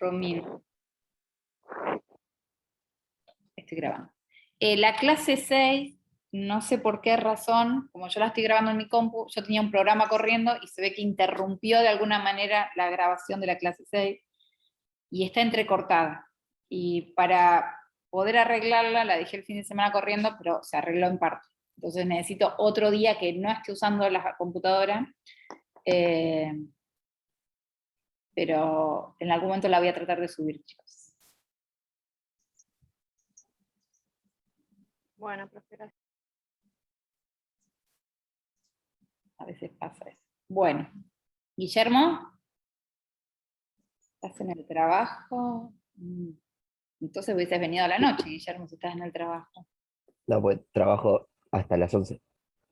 Romina. Estoy grabando. La clase 6, no sé por qué razón, como yo la estoy grabando en mi compu, yo tenía un programa corriendo y se ve que interrumpió de alguna manera la grabación de la clase 6 y está entrecortada. Y para poder arreglarla, la dejé el fin de semana corriendo, pero se arregló en parte. Entonces necesito otro día que no esté usando la computadora, pero en algún momento la voy a tratar de subir, chicos. Bueno, profesora. A veces pasa eso. Bueno, Guillermo, ¿estás en el trabajo? Entonces hubieses venido a la noche, Guillermo, si estás en el trabajo. No, pues trabajo hasta las 11.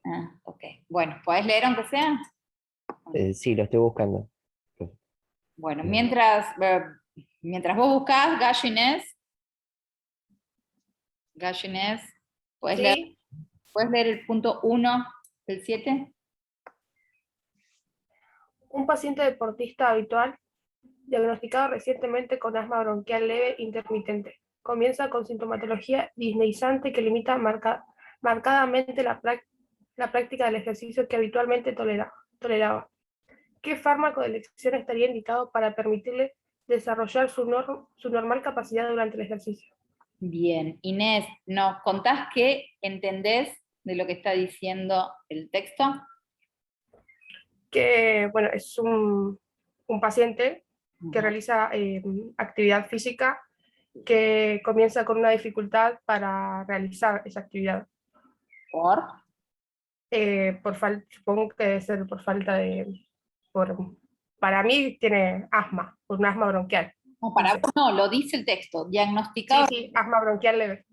Ah, ok. Bueno, ¿podés leer aunque sea? Sí, lo estoy buscando. Bueno, No. mientras vos buscás, Gallo Inés, Sí, ¿puedes leer el punto 1 del 7? un paciente deportista habitual diagnosticado recientemente con asma bronquial leve intermitente. Comienza con sintomatología disneizante que limita marcadamente la práctica del ejercicio que habitualmente toleraba. ¿Qué fármaco de elección estaría indicado para permitirle desarrollar su normal capacidad durante el ejercicio? Bien, Inés, ¿nos contás qué entendés de lo que está diciendo el texto? Que, bueno, es un paciente que Ujú. realiza actividad física que comienza con una dificultad para realizar esa actividad. ¿Por? Supongo que debe ser por falta de... Para mí tiene asma, por un asma bronquial. No, para Dice. vos no, lo dice el texto, Sí, diagnosticado. sí, asma bronquial leve.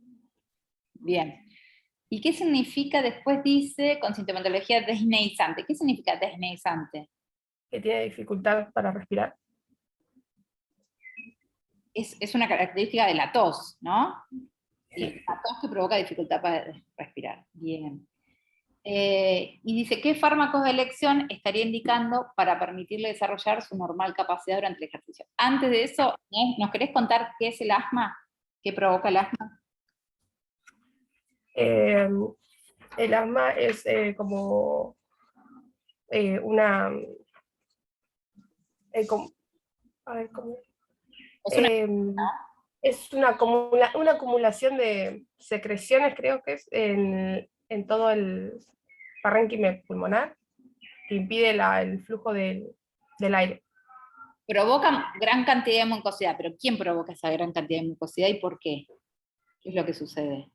Bien. ¿Y qué significa después dice con sintomatología desneizante? ¿Qué significa desneizante? Que tiene dificultad para respirar. Es una característica de la tos, ¿no? Sí. La tos que provoca dificultad para respirar. Bien. Y dice, ¿qué fármacos de elección estaría indicando para permitirle desarrollar su normal capacidad durante el ejercicio? Antes de eso, ¿nos querés contar qué es el asma? ¿Qué provoca el asma? El asma es como una... como, a ver, ¿cómo? Es una, Es una acumulación de secreciones, creo que es, en todo el parénquima pulmonar, que impide el flujo del aire. provoca gran cantidad de mucosidad, pero ¿quién provoca esa gran cantidad de mucosidad y por qué? ¿Qué es lo que sucede?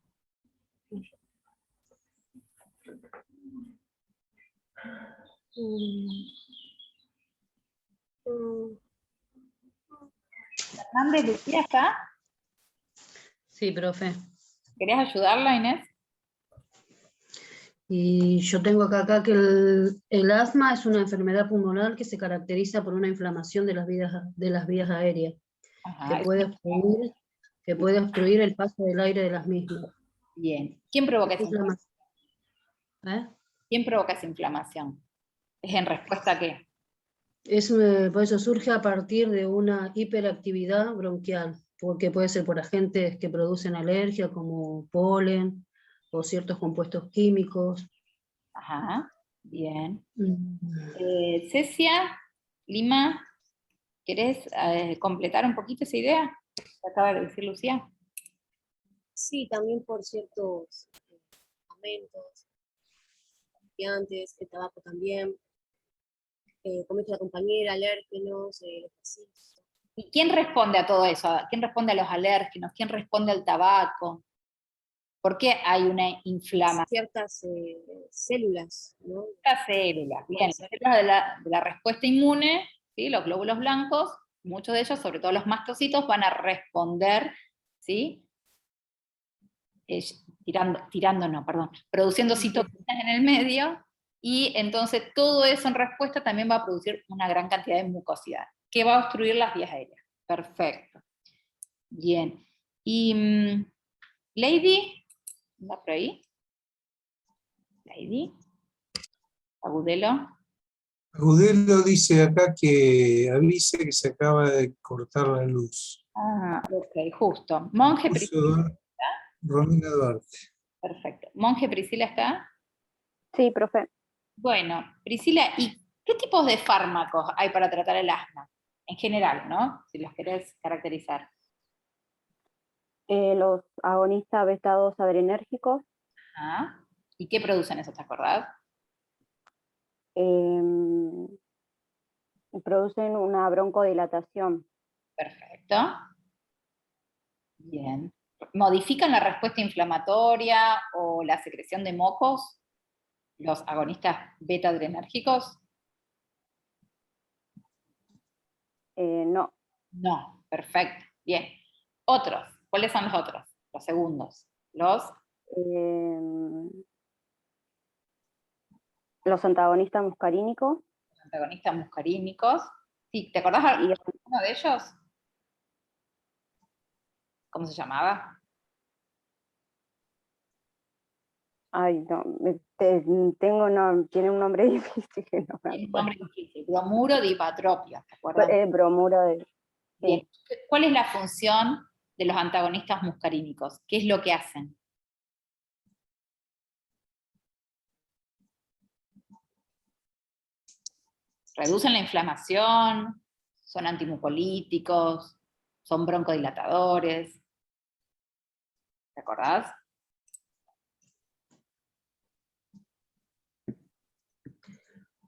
Hernández, Lucía, ¿está? Sí, profe. ¿Querés ayudarla, Inés? Y yo tengo acá que el asma es una enfermedad pulmonar que se caracteriza por una inflamación de las vías aéreas, Ajá, que puede obstruir el paso del aire de las mismas. bien. ¿Quién provoca esa inflamación? ¿Eh? ¿Quién provoca esa inflamación? ¿Es en respuesta a qué? Por eso surge a partir de una hiperactividad bronquial, porque puede ser por agentes que producen alergia, como polen o ciertos compuestos químicos. Ajá, bien. Mm. Cecia, Lima, ¿querés completar un poquito esa idea que acaba de decir Lucía? Sí, también por ciertos aumentos, antes, el tabaco también, como dijo la compañera, alérgenos, el ejercicio. ¿Y quién responde a todo eso? ¿Quién responde a los alérgenos? ¿Quién responde al tabaco? ¿Por qué hay una inflamación? Ciertas células, ¿no? Las células, bien, las células de la respuesta inmune, ¿sí? Los glóbulos blancos, muchos de ellos, sobre todo los mastocitos, van a responder, ¿sí? Produciendo citoquinas en el medio, y entonces todo eso en respuesta también va a producir una gran cantidad de mucosidad, que va a obstruir las vías aéreas. Perfecto. Bien. Y Lady, ¿anda por ahí? Lady, Agudelo. Agudelo dice acá que avise que se acaba de cortar la luz. Ah, ok, justo. Monje Priscila. Puso Romina Duarte. Perfecto. Monje Priscila está. Sí, profe. Bueno, Priscila, ¿y qué tipos de fármacos hay para tratar el asma? En general, ¿no? Si los querés caracterizar. Los agonistas beta 2 adrenérgicos, Ah, ¿y qué producen esos, te acordás? producen una broncodilatación. Perfecto. Bien. ¿Modifican la respuesta inflamatoria o la secreción de mocos los agonistas beta adrenérgicos? No, No, perfecto. Bien. Otros. ¿Cuáles son los otros? Los segundos. los antagonistas muscarínicos Antagonistas muscarínicos. Sí, ¿te acordás y uno de ellos? ¿Cómo se llamaba? ay, no, tiene un nombre difícil que no me Tiene un acuerdo. nombre difícil. Bromuro dipatropio, ¿te acuerdas? Bromuro de... Bien. ¿Cuál es la función de los antagonistas muscarínicos? ¿Qué es lo que hacen? Reducen la inflamación, son antimucolíticos, son broncodilatadores. ¿Te acordás?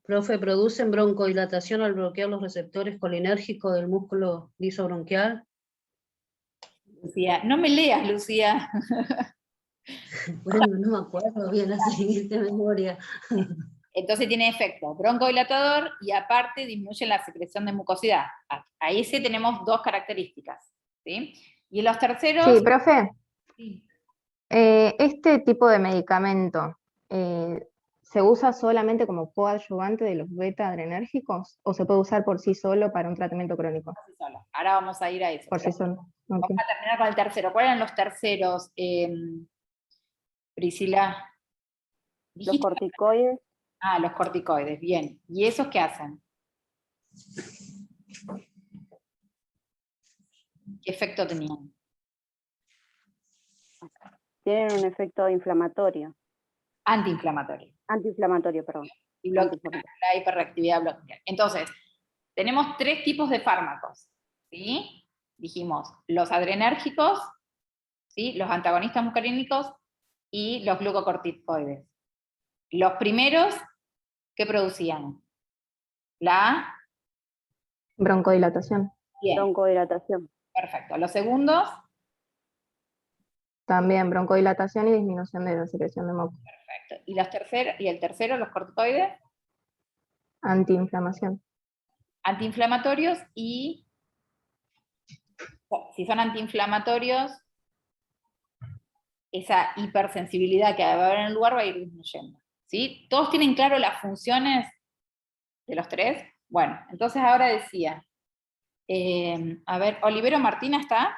Profe, ¿producen broncodilatación al bloquear los receptores colinérgicos del músculo lisobronquial? Lucía, no me leas, Lucía. Bueno, no me acuerdo bien la siguiente memoria. Entonces tiene efecto broncodilatador y aparte disminuye la secreción de mucosidad. Ahí sí tenemos dos características. ¿Sí? Y los terceros... Sí, profe, Sí. este tipo de medicamento ¿se usa solamente como coadyuvante de los beta adrenérgicos o se puede usar por sí solo para un tratamiento crónico? Por sí solo. Ahora vamos a ir a eso. Por sí solo. Vamos Ok. a terminar con el tercero. ¿Cuáles eran los terceros, Priscila? Los ¿Dijiste? corticoides, Ah, los corticoides, bien. ¿Y esos qué hacen? ¿Qué efecto tenían? tienen un efecto inflamatorio, Antiinflamatorio. antiinflamatorio, perdón. Y bloquean Antiinflamatorio. la hiperreactividad bloqueal. Entonces, tenemos tres tipos de fármacos. ¿Sí? Dijimos, los adrenérgicos, ¿sí? Los antagonistas muscarínicos y los glucocorticoides. Los primeros, ¿qué producían? La... Broncodilatación. Bien, Broncodilatación. perfecto. Los segundos, También broncodilatación y disminución de la secreción de moco. perfecto. ¿Y el tercero, los corticoides? Antiinflamación. Antiinflamatorios y, si son antiinflamatorios, esa hipersensibilidad que va a haber en el lugar va a ir disminuyendo. ¿Sí? ¿Todos tienen claro las funciones de los tres? Bueno, entonces ahora decía, a ver, Olivero Martina está.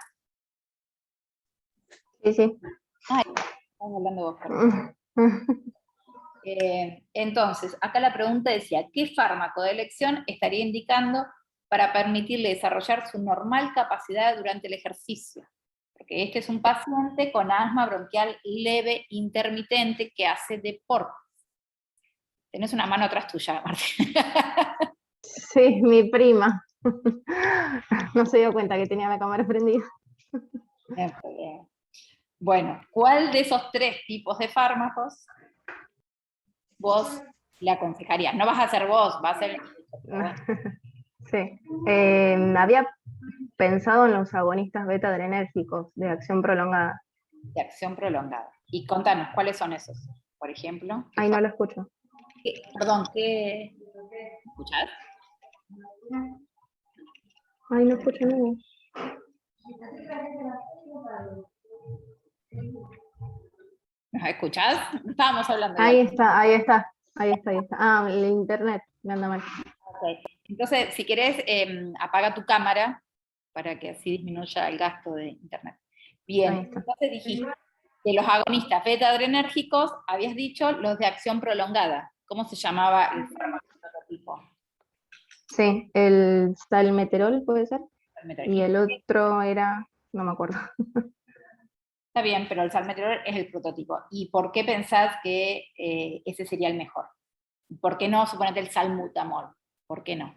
Sí, sí. Ay, estamos hablando vos, perdón. Entonces, acá la pregunta decía, ¿qué fármaco de elección estaría indicando para permitirle desarrollar su normal capacidad durante el ejercicio? Porque este es un paciente con asma bronquial leve intermitente que hace deporte. Tenés una mano atrás tuya, Martín. Sí, mi prima. No se dio cuenta que tenía la cámara prendida. Bueno, ¿cuál de esos tres tipos de fármacos vos le aconsejarías? No vas a ser vos, va a ser... Sí. Había pensado en los agonistas beta adrenérgicos de acción prolongada. De acción prolongada. Y contanos, ¿cuáles son esos? Por ejemplo. Ay, no lo escucho. Perdón, ¿qué? ¿Escuchás? Ay, no escucho nada. ¿Nos escuchás? No estábamos hablando. Ahí está, ahí está. Ahí está, ahí está. Ah, el internet me anda mal. Okay. Entonces, si querés, apaga tu cámara para que así disminuya el gasto de internet. Bien, Ahí está. entonces dijiste, de los agonistas beta adrenérgicos, habías dicho los de acción prolongada. ¿Cómo se llamaba el fármaco de otro tipo? Sí, el salmeterol puede ser, y el otro era, no me acuerdo. Está bien, pero el salmeterol es el prototipo. ¿Y por qué pensás que ese sería el mejor? ¿Por qué no, suponete, el salbutamol? ¿Por qué no?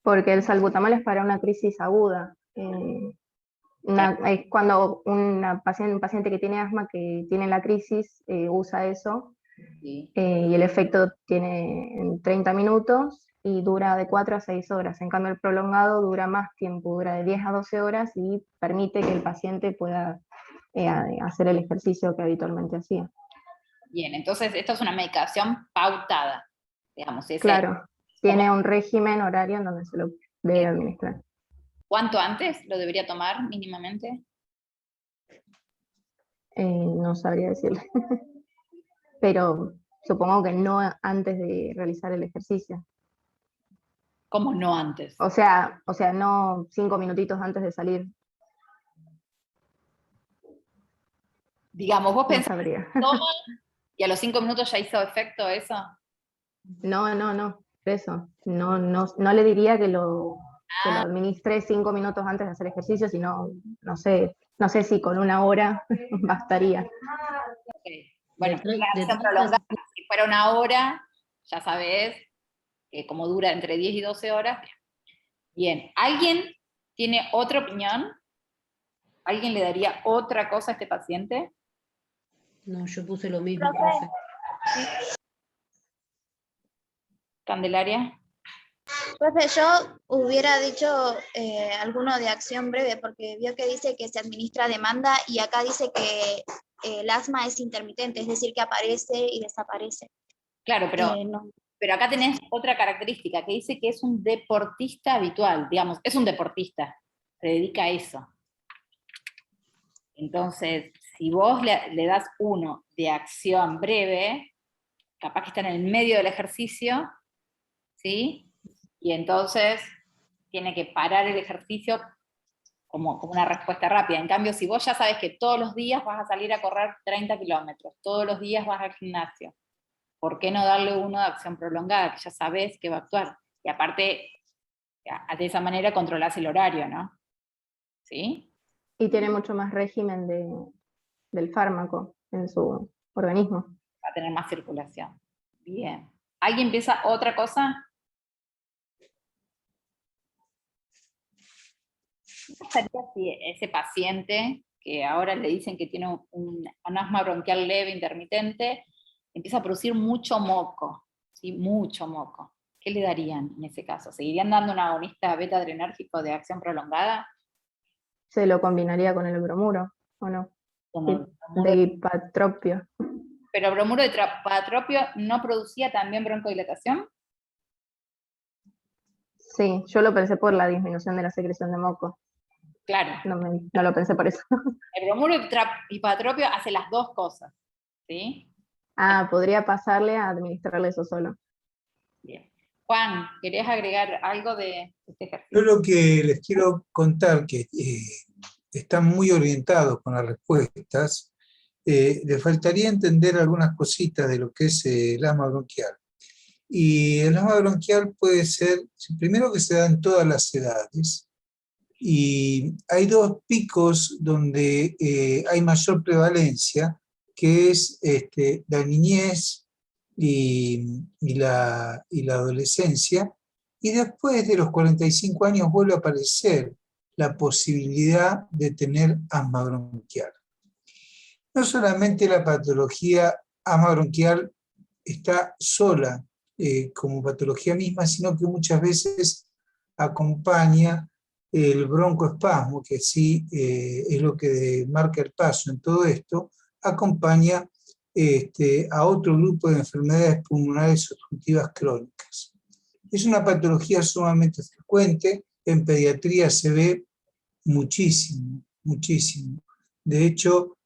Porque el salbutamol es para una crisis aguda. Es cuando un paciente que tiene asma, que tiene la crisis, usa eso, Sí. y el efecto tiene en 30 minutos y dura de 4 a 6 horas. En cambio, el prolongado dura más tiempo, dura de 10 a 12 horas y permite que el paciente pueda hacer el ejercicio que habitualmente hacía. Bien, entonces esto es una medicación pautada, digamos. Claro, tiene un régimen horario en donde se lo debe administrar. ¿Cuánto antes lo debería tomar mínimamente? No sabría decirle, pero supongo que no antes de realizar el ejercicio. ¿Cómo no antes? O sea, no 5 minutitos antes de salir. Digamos, vos No pensás sabría. que toma y a los 5 minutos ya hizo efecto eso. No, eso. No le diría que lo administre 5 minutos antes de hacer ejercicio, sino, no sé si con 1 hora bastaría. Okay. Bueno, De la acción 30 prolongada, si fuera 1 hora, ya sabés que como dura entre 10 y 12 horas. Bien, ¿alguien tiene otra opinión? ¿Alguien le daría otra cosa a este paciente? No, yo puse lo mismo, profe. Candelaria. Profe, yo hubiera dicho alguno de acción breve, porque vio que dice que se administra a demanda y acá dice que el asma es intermitente, es decir, que aparece y desaparece. Claro, No. pero acá tenés otra característica, que dice que es un deportista habitual, digamos, es un deportista, se dedica a eso. Entonces, si vos le das uno de acción breve, capaz que está en el medio del ejercicio, ¿sí? Y entonces tiene que parar el ejercicio como una respuesta rápida. En cambio, si vos ya sabes que todos los días vas a salir a correr 30 kilómetros, todos los días vas al gimnasio, ¿por qué no darle uno de acción prolongada, que ya sabes que va a actuar? Y aparte, de esa manera controlás el horario, ¿no? ¿Sí? Y tiene mucho más régimen del fármaco en su organismo. Va a tener más circulación. Bien. ¿Alguien piensa otra cosa? ¿Qué pasaría si ese paciente, que ahora le dicen que tiene un asma bronquial leve intermitente, empieza a producir mucho moco, ¿sí? Mucho moco? ¿Qué le darían en ese caso? ¿Seguirían dando un agonista beta adrenérgico de acción prolongada? Se lo combinaría con el bromuro, ¿o no? De hipatropio. ¿Pero bromuro de patropio no producía también broncodilatación? Sí, yo lo pensé por la disminución de la secreción de moco. Claro. No lo pensé por eso. El bromuro y patropio hace las dos cosas, ¿sí? Podría pasarle a administrarle eso solo. Bien. Juan, ¿querías agregar algo de este ejercicio? Yo lo que les quiero contar, que están muy orientados con las respuestas, les faltaría entender algunas cositas de lo que es el asma bronquial. Y el asma bronquial puede ser, primero, que se da en todas las edades, y hay 2 picos donde hay mayor prevalencia, que es la niñez y la adolescencia, y después de los 45 años vuelve a aparecer la posibilidad de tener asma bronquial. No solamente la patología asma bronquial está sola como patología misma, sino que muchas veces acompaña el broncoespasmo, que sí es lo que marca el paso en todo esto, acompaña a otro grupo de enfermedades pulmonares obstructivas crónicas. Es una patología sumamente frecuente, en pediatría se ve muchísimo, muchísimo. De hecho,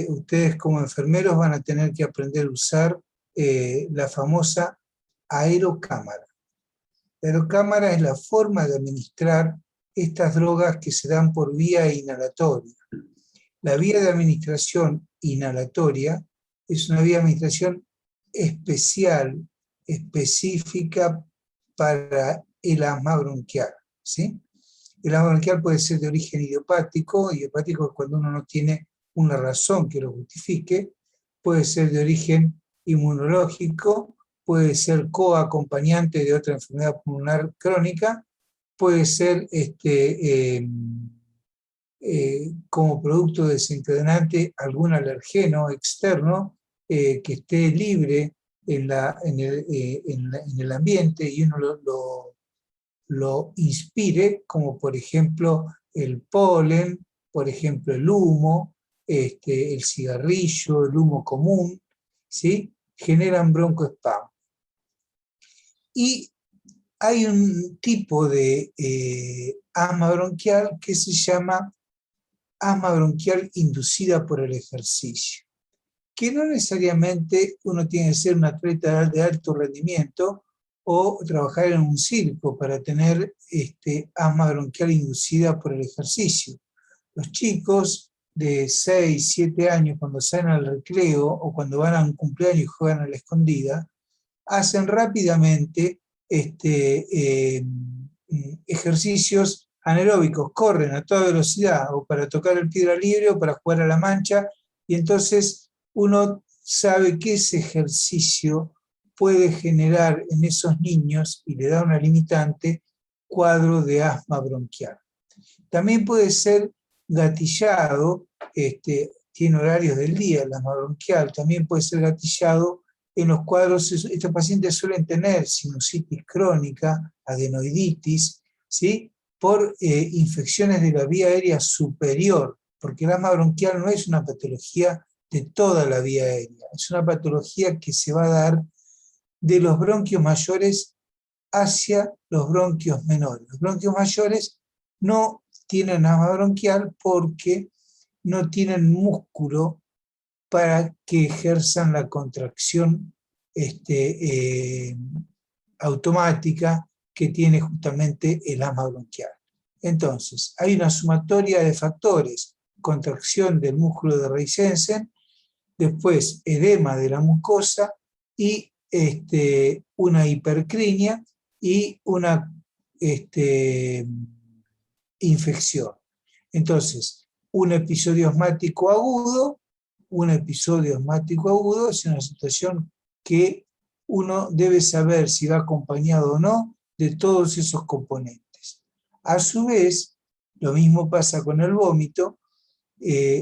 ustedes como enfermeros van a tener que aprender a usar la famosa aerocámara. La aerocámara es la forma de administrar estas drogas que se dan por vía inhalatoria. La vía de administración inhalatoria es una vía de administración especial, específica para el asma bronquial, ¿sí? El asma bronquial puede ser de origen idiopático es cuando uno no tiene una razón que lo justifique, puede ser de origen inmunológico, puede ser coacompañante de otra enfermedad pulmonar crónica, puede ser como producto desencadenante algún alergeno externo que esté libre en el ambiente y uno lo inspire, como por ejemplo el polen, por ejemplo el humo, el cigarrillo, el humo común, ¿sí? Generan broncoespasmo. Y hay un tipo de asma bronquial que se llama asma bronquial inducida por el ejercicio, que no necesariamente uno tiene que ser un atleta de alto rendimiento o trabajar en un circo para tener asma bronquial inducida por el ejercicio. Los chicos de 6, 7 años, cuando salen al recreo o cuando van a un cumpleaños y juegan a la escondida, hacen rápidamente ejercicios anaeróbicos, corren a toda velocidad o para tocar el piedra libre o para jugar a la mancha, y entonces uno sabe que ese ejercicio puede generar en esos niños, y le da una limitante, cuadro de asma bronquial. También puede ser gatillado, tiene horarios del día, el asma bronquial, también puede ser gatillado en los cuadros. Estos pacientes suelen tener sinusitis crónica, adenoiditis, ¿sí? Por infecciones de la vía aérea superior, porque el asma bronquial no es una patología de toda la vía aérea, es una patología que se va a dar de los bronquios mayores hacia los bronquios menores. Los bronquios mayores no tienen asma bronquial porque no tienen músculo para que ejerzan la contracción automática que tiene justamente el asma bronquial. Entonces, hay una sumatoria de factores: contracción del músculo de Reisensen, después edema de la mucosa y una hipercrinia y una infección. Entonces, un episodio asmático agudo es una situación que uno debe saber si va acompañado o no de todos esos componentes. A su vez, lo mismo pasa con el vómito.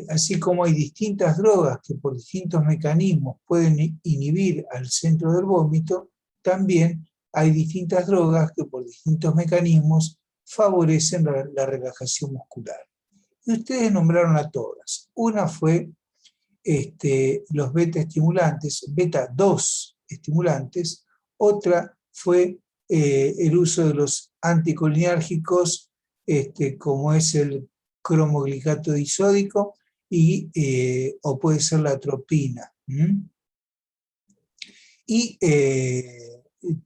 Así como hay distintas drogas que por distintos mecanismos pueden inhibir al centro del vómito, también hay distintas drogas que por distintos mecanismos favorecen la relajación muscular. Y ustedes nombraron a todas. Una fue los beta 2 estimulantes, otra fue el uso de los anticolinérgicos, como es el cromoglicato disódico o puede ser la atropina. Y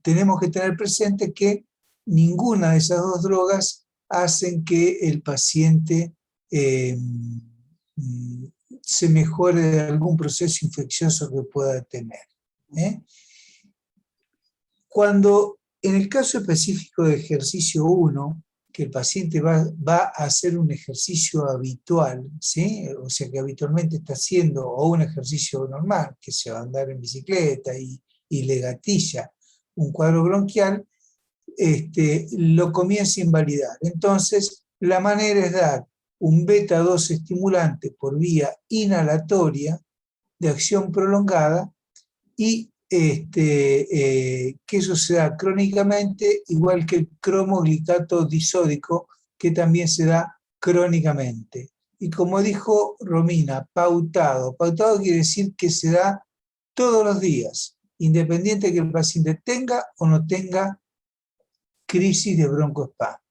tenemos que tener presente que ninguna de esas dos drogas hacen que el paciente se mejore de algún proceso infeccioso que pueda tener. Cuando, en el caso específico de ejercicio 1, que el paciente va a hacer un ejercicio habitual, ¿sí? O sea que habitualmente está haciendo o un ejercicio normal, que se va a andar en bicicleta y le gatilla un cuadro bronquial, lo comienza a invalidar. Entonces, la manera es dar un beta 2 estimulante por vía inhalatoria de acción prolongada y que eso se da crónicamente, igual que el cromoglicato disódico, que también se da crónicamente. Y como dijo Romina, pautado. Pautado quiere decir que se da todos los días, independiente de que el paciente tenga o no tenga crisis de broncoespasmo.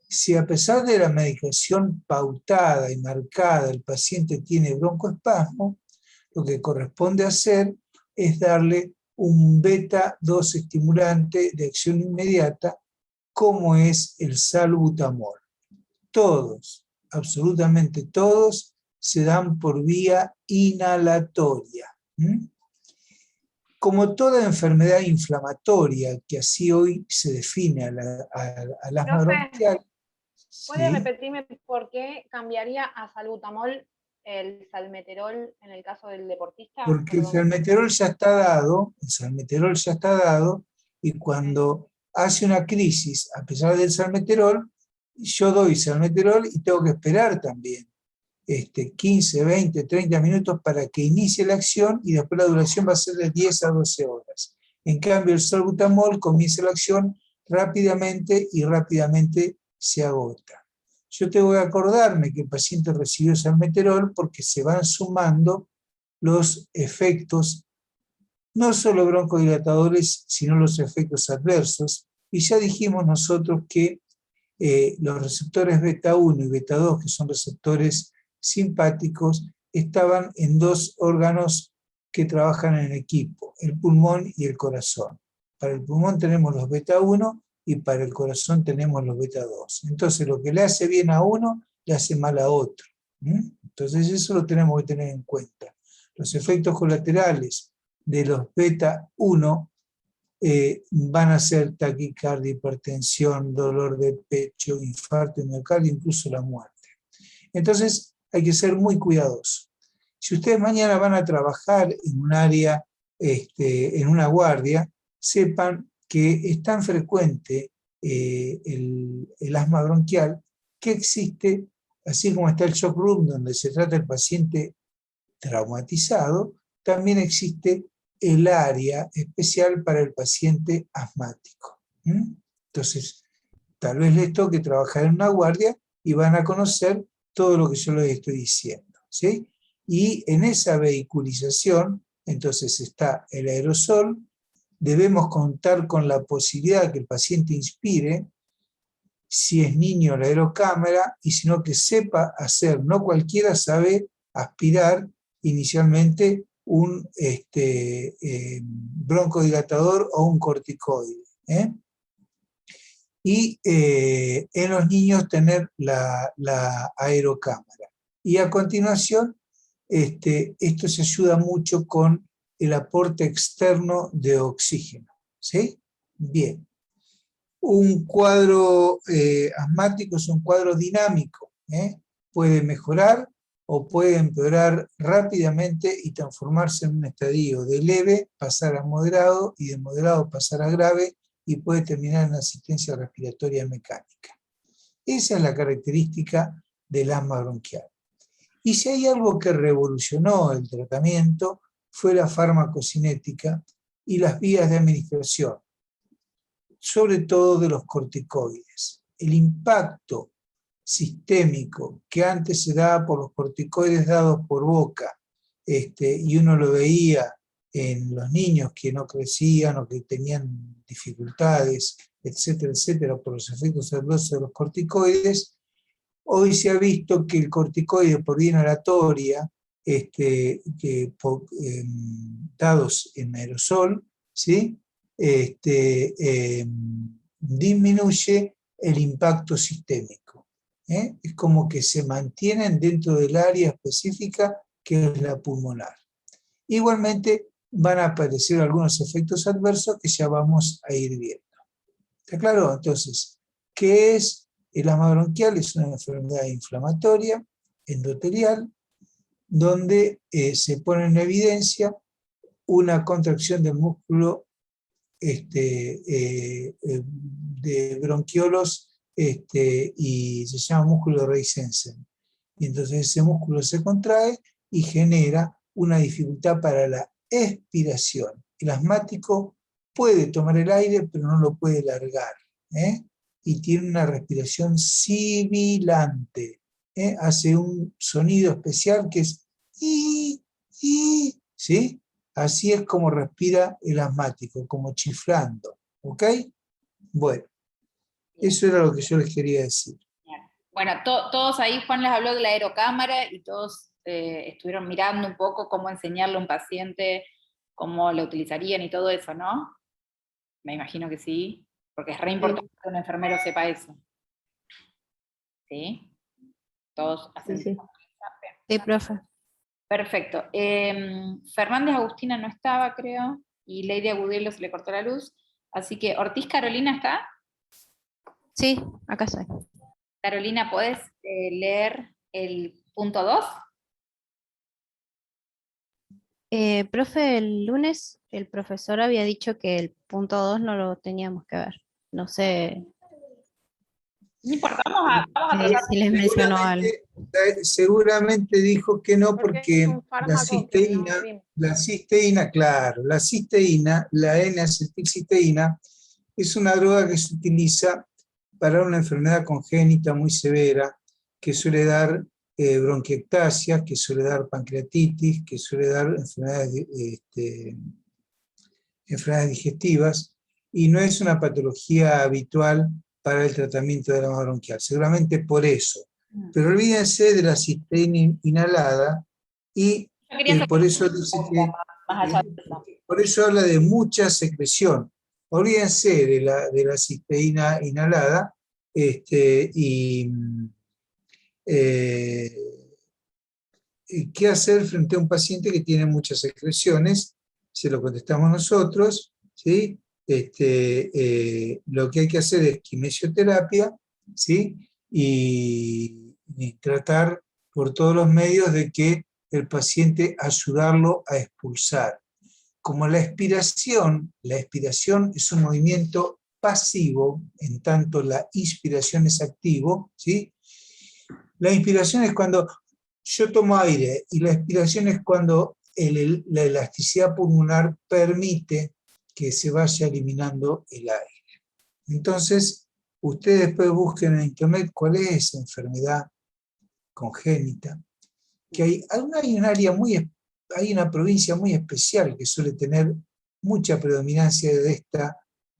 Si a pesar de la medicación pautada y marcada el paciente tiene broncoespasmo, lo que corresponde hacer es darle un beta 2 estimulante de acción inmediata, como es el salbutamol. Todos, absolutamente todos, se dan por vía inhalatoria. como toda enfermedad inflamatoria, que así hoy se define al asma Profe, bronquial, ¿puede ¿sí? repetirme por qué cambiaría a salbutamol el salmeterol en el caso del deportista? Porque el Perdón. salmeterol ya está dado, y cuando hace una crisis, a pesar del salmeterol, yo doy salmeterol y tengo que esperar también 15, 20, 30 minutos para que inicie la acción, y después la duración va a ser de 10 a 12 horas. En cambio, el salbutamol comienza la acción rápidamente y rápidamente se agota. Yo tengo que acordarme que el paciente recibió salmeterol porque se van sumando los efectos, no solo broncodilatadores, sino los efectos adversos. Y ya dijimos nosotros que los receptores beta 1 y beta 2, que son receptores simpáticos, estaban en dos órganos que trabajan en equipo, el pulmón y el corazón. Para el pulmón tenemos los beta 1 y para el corazón tenemos los beta 2. Entonces lo que le hace bien a uno, le hace mal a otro. Entonces eso lo tenemos que tener en cuenta. Los efectos colaterales de los beta 1 van a ser taquicardia, hipertensión, dolor de pecho, infarto de miocardio, incluso la muerte. Entonces hay que ser muy cuidadosos. Si ustedes mañana van a trabajar en un área, en una guardia, sepan que es tan frecuente el asma bronquial que existe, así como está el shock room donde se trata el paciente traumatizado, también existe el área especial para el paciente asmático. Entonces, tal vez les toque trabajar en una guardia y van a conocer todo lo que yo les estoy diciendo, ¿sí? Y en esa vehiculización, entonces está el aerosol, debemos contar con la posibilidad de que el paciente inspire, si es niño la aerocámara, y si no que sepa hacer, no cualquiera sabe aspirar inicialmente un broncodilatador o un corticoide. Y en los niños tener la aerocámara. Y a continuación, esto se ayuda mucho con el aporte externo de oxígeno. ¿Sí? Bien. Un cuadro asmático es un cuadro dinámico. Puede mejorar o puede empeorar rápidamente y transformarse en un estadio de leve, pasar a moderado, y de moderado pasar a grave, y puede terminar en asistencia respiratoria mecánica. Esa es la característica del asma bronquial. Y si hay algo que revolucionó el tratamiento, fue la farmacocinética y las vías de administración, sobre todo de los corticoides. El impacto sistémico que antes se daba por los corticoides dados por boca, y uno lo veía en los niños que no crecían o que tenían dificultades, etcétera, etcétera, por los efectos adversos de los corticoides, hoy se ha visto que el corticoide por vía inhalatoria, dados en aerosol, ¿sí? Disminuye el impacto sistémico. Es como que se mantienen dentro del área específica que es la pulmonar. Igualmente van a aparecer algunos efectos adversos que ya vamos a ir viendo. ¿Está claro? Entonces, ¿qué es el asma bronquial? Es una enfermedad inflamatoria, endotelial, donde se pone en evidencia una contracción del músculo de bronquiolos, y se llama músculo de Reisensen. Y entonces ese músculo se contrae y genera una dificultad para la expiración. El asmático puede tomar el aire, pero no lo puede largar, y tiene una respiración sibilante. Hace un sonido especial que es ¿sí? Así es como respira el asmático, como chiflando. ¿Ok? Bueno, eso era lo que yo les quería decir. Bueno, todos ahí, Juan les habló de la aerocámara y todos estuvieron mirando un poco cómo enseñarle a un paciente, cómo lo utilizarían y todo eso, ¿no? Me imagino que sí, porque es re importante que un enfermero sepa eso. ¿Sí? Todos hacen... Sí. Sí, profe. Perfecto. Fernández Agustina no estaba, creo. y Lady Agudelo se le cortó la luz. Así que, Ortiz Carolina, ¿está? Sí, acá estoy. Carolina, ¿podés leer el punto 2? Profe, el lunes el profesor había dicho que el punto 2 no lo teníamos que ver. No sé No importa, vamos a tratar. si les mencionó algo. Seguramente dijo que no, Porque es porque un fármaco que no vimos. la cisteína, claro, la cisteína, la N-acetilcisteína, es una droga que se utiliza para una enfermedad congénita muy severa, que suele dar bronquiectasia, que suele dar pancreatitis, que suele dar enfermedades digestivas, y no es una patología habitual para el tratamiento del asma bronquial, seguramente por eso. Pero olvídense de la cisteína inhalada, y por eso dice por eso habla de mucha secreción. Olvídense de la cisteína inhalada, y qué hacer frente a un paciente que tiene muchas secreciones. Se lo contestamos nosotros, ¿sí? Lo que hay que hacer es quimioterapia, ¿sí? Y tratar por todos los medios de que el paciente ayudarlo a expulsar. Como la expiración es un movimiento pasivo, en tanto la inspiración es activo, ¿sí? La inspiración es cuando yo tomo aire, y la expiración es cuando la elasticidad pulmonar permite que se vaya eliminando el aire. Entonces, ustedes después busquen en internet cuál es esa enfermedad congénita, que hay una provincia muy especial que suele tener mucha predominancia de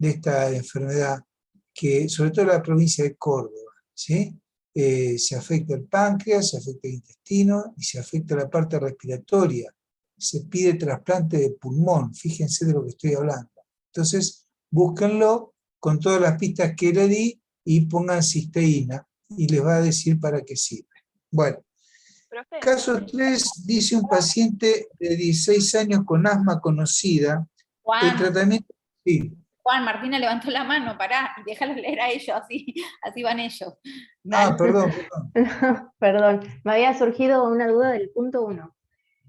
esta enfermedad, que sobre todo la provincia de Córdoba, ¿sí? Se afecta el páncreas, se afecta el intestino y se afecta la parte respiratoria. Se pide trasplante de pulmón, fíjense de lo que estoy hablando. Entonces, búsquenlo con todas las pistas que le di y pongan cisteína y les va a decir para qué sirve. Bueno, Profe, caso 3, dice un paciente de 16 años con asma conocida. El Juan, tratamiento, sí. Juan, Martina levantó la mano, pará, déjalos leer a ellos, así van ellos. Ah, Dale. perdón. Perdón, me había surgido una duda del punto 1.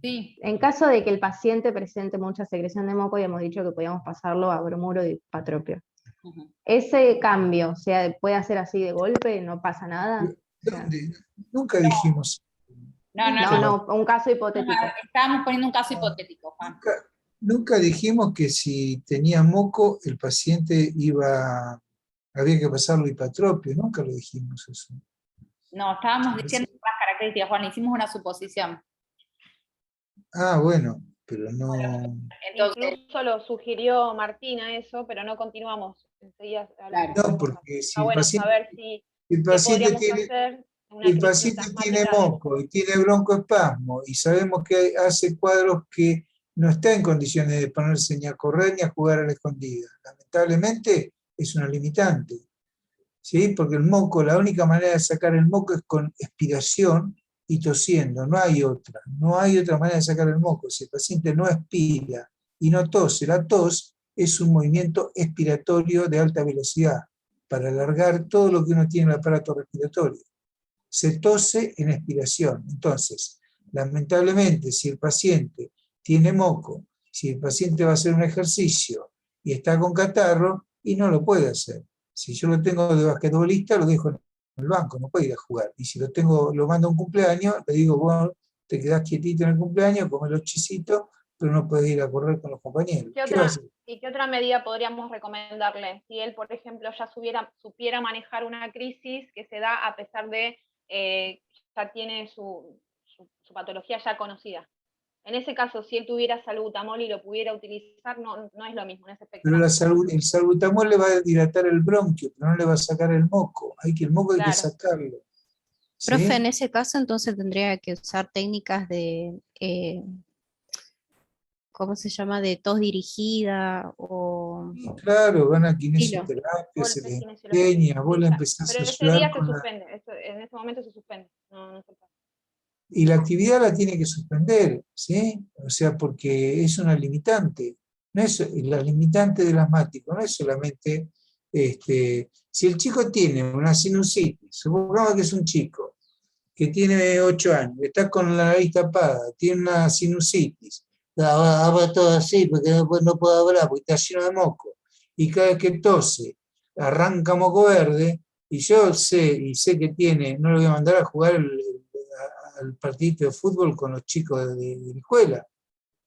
Sí. En caso de que el paciente presente mucha secreción de moco, habíamos dicho que podíamos pasarlo a bromuro y patropio. Ujú. Ese cambio, o sea, puede hacer así de golpe, no pasa nada. ¿Dónde? Nunca dijimos. No, un caso hipotético. Estábamos poniendo un caso hipotético, Juan. Nunca dijimos que si tenía moco el paciente había que pasarlo hipatropio, nunca lo dijimos eso. No, estábamos diciendo más características, Juan, hicimos una suposición. Ah, bueno, pero no. Entonces, incluso lo sugirió Martina eso, pero no continuamos. Enseguida hablamos. No, porque si el bueno paciente, saber si el qué paciente podríamos tiene, hacer en una el crisis paciente tiene asmática. moco y tiene broncoespasmo, y sabemos que hace cuadros que no está en condiciones de ponerse ni a correr ni a jugar a la escondida. Lamentablemente es una limitante, ¿sí? Porque el moco, la única manera de sacar el moco es con expiración y tosiendo, no hay otra manera de sacar el moco. Si el paciente no expira y no tose, la tos es un movimiento expiratorio de alta velocidad para alargar todo lo que uno tiene en el aparato respiratorio. Se tose en expiración. Entonces, lamentablemente, si el paciente tiene moco, si el paciente va a hacer un ejercicio y está con catarro, y no lo puede hacer. Si yo lo tengo de basquetbolista, lo dejo en el banco, no puede ir a jugar. Y si lo mando a un cumpleaños, le digo, bueno, te quedás quietito en el cumpleaños, comes los chisitos, pero no puedes ir a correr con los compañeros. ¿Qué otra medida podríamos recomendarle? Si él, por ejemplo, ya supiera manejar una crisis que se da a pesar de ya tiene su patología ya conocida. En ese caso, si él tuviera salbutamol y lo pudiera utilizar, no es lo mismo en ese aspecto. Pero el salbutamol le va a dilatar el bronquio, pero no le va a sacar el moco. El moco hay que sacarlo. ¿Sí? Profe, en ese caso entonces tendría que usar técnicas de, ¿cómo se llama? De tos dirigida o... Claro, van a kinesioterapia, se les enseña, vos le empezás pero a ese ayudar día con se suspende, en ese momento se suspende. No se pasa. Y la actividad la tiene que suspender, ¿sí? O sea, porque es una limitante. No es, la limitante del asmático no es solamente, si el chico tiene una sinusitis, supongamos que es un chico que tiene 8 años, que está con la nariz tapada, tiene una sinusitis, habla todo así porque no puedo hablar, porque está lleno de moco, y cada vez que tose, arranca moco verde, y yo sé que tiene, no lo voy a mandar a jugar al partidito de fútbol con los chicos de la escuela.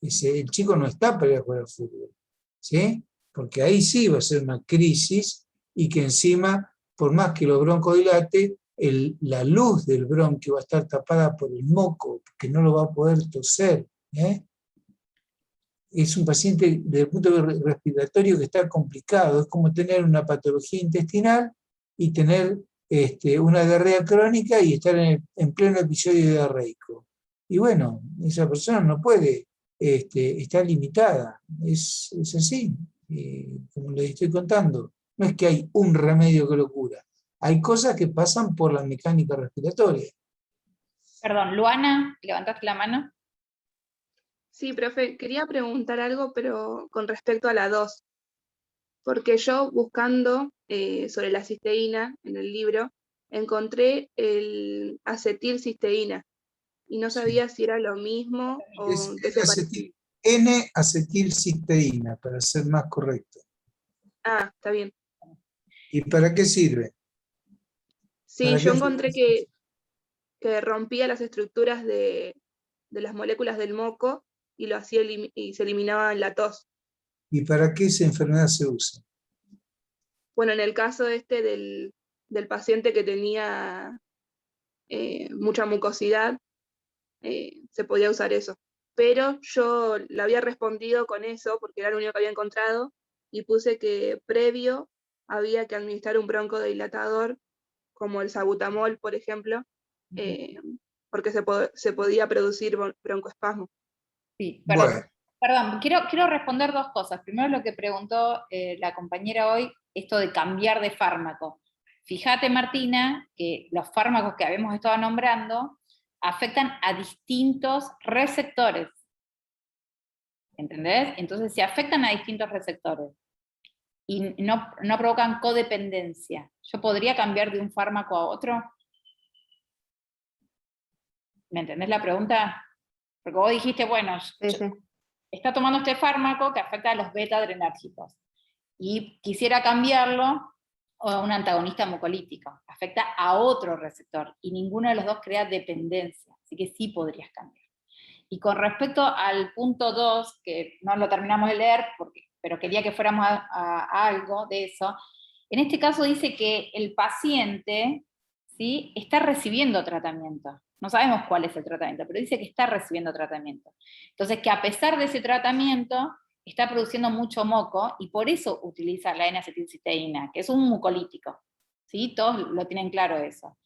El chico no está para ir a jugar al fútbol, ¿sí? Porque ahí sí va a ser una crisis, y que encima, por más que los broncodilate, la luz del bronquio va a estar tapada por el moco, que no lo va a poder toser, ¿eh? Es un paciente desde el punto de vista respiratorio que está complicado, es como tener una patología intestinal y tener una diarrea crónica y estar en pleno episodio diarreico. Y bueno, esa persona no puede, está limitada, es así, como les estoy contando. No es que hay un remedio que lo cura, hay cosas que pasan por la mecánica respiratoria. Perdón, Luana, levantaste la mano. Sí, profe, quería preguntar algo, pero con respecto a la 2, porque yo buscando sobre la cisteína en el libro, encontré el acetilcisteína, y no sabía si era lo mismo o Es qué se parecía. N-acetilcisteína, para ser más correcto. Ah, está bien. ¿Y para qué sirve? Sí, ¿Para yo qué? encontré que rompía las estructuras de las moléculas del moco y lo hacía y se eliminaba en la tos. ¿Y para qué esa enfermedad se usa? Bueno, en el caso del paciente que tenía mucha mucosidad, se podía usar eso. Pero yo le había respondido con eso, porque era lo único que había encontrado, y puse que previo había que administrar un broncodilatador, como el sabutamol, por ejemplo, porque se podía producir broncoespasmo. Sí, Bueno, perdón, quiero responder dos cosas. Primero lo que preguntó la compañera hoy, esto de cambiar de fármaco. Fíjate, Martina, que los fármacos que habíamos estado nombrando afectan a distintos receptores. ¿Entendés? Entonces, si afectan a distintos receptores y no provocan codependencia, ¿yo podría cambiar de un fármaco a otro? ¿Me entendés la pregunta? Porque vos dijiste, bueno, Sí, sí. está tomando este fármaco que afecta a los beta-adrenérgicos, y quisiera cambiarlo a un antagonista mucolítico, afecta a otro receptor, y ninguno de los dos crea dependencia, así que sí podrías cambiar. Y con respecto al punto 2, que no lo terminamos de leer, pero quería que fuéramos a algo de eso, en este caso dice que el paciente, ¿sí?, está recibiendo tratamiento. No sabemos cuál es el tratamiento, pero dice que está recibiendo tratamiento. Entonces, que a pesar de ese tratamiento, está produciendo mucho moco, y por eso utiliza la N-acetilcisteína, que es un mucolítico. ¿Sí? Todos lo tienen claro eso.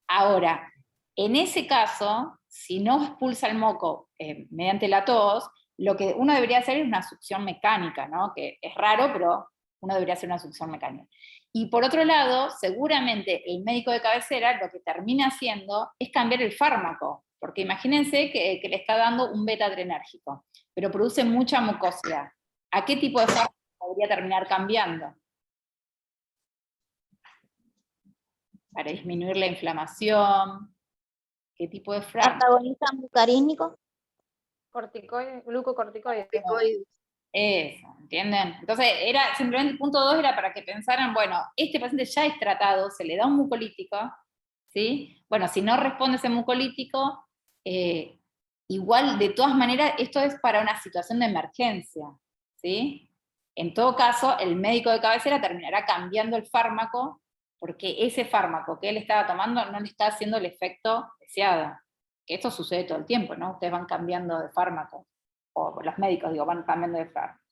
Ahora, en ese caso, si no expulsa el moco mediante la tos, lo que uno debería hacer es una succión mecánica, ¿no? Que es raro, pero uno debería hacer una succión mecánica. Y por otro lado, seguramente el médico de cabecera lo que termina haciendo es cambiar el fármaco, porque imagínense que le está dando un beta-adrenérgico, pero produce mucha mucosidad. ¿A qué tipo de fármaco podría terminar cambiando? Para disminuir la inflamación. ¿Qué tipo de fármaco? Antagonista muscarínico. Corticoides, glucocorticoides. Eso, ¿entienden? Entonces, era simplemente el punto 2 era para que pensaran, bueno, este paciente ya es tratado, se le da un mucolítico, ¿sí? Bueno, si no responde ese mucolítico, igual, de todas maneras, esto es para una situación de emergencia, ¿sí? En todo caso, el médico de cabecera terminará cambiando el fármaco, porque ese fármaco que él estaba tomando no le está haciendo el efecto deseado. Que esto sucede todo el tiempo, ¿no? Ustedes van cambiando de fármaco, o los médicos, digo, van cambiando de fármaco.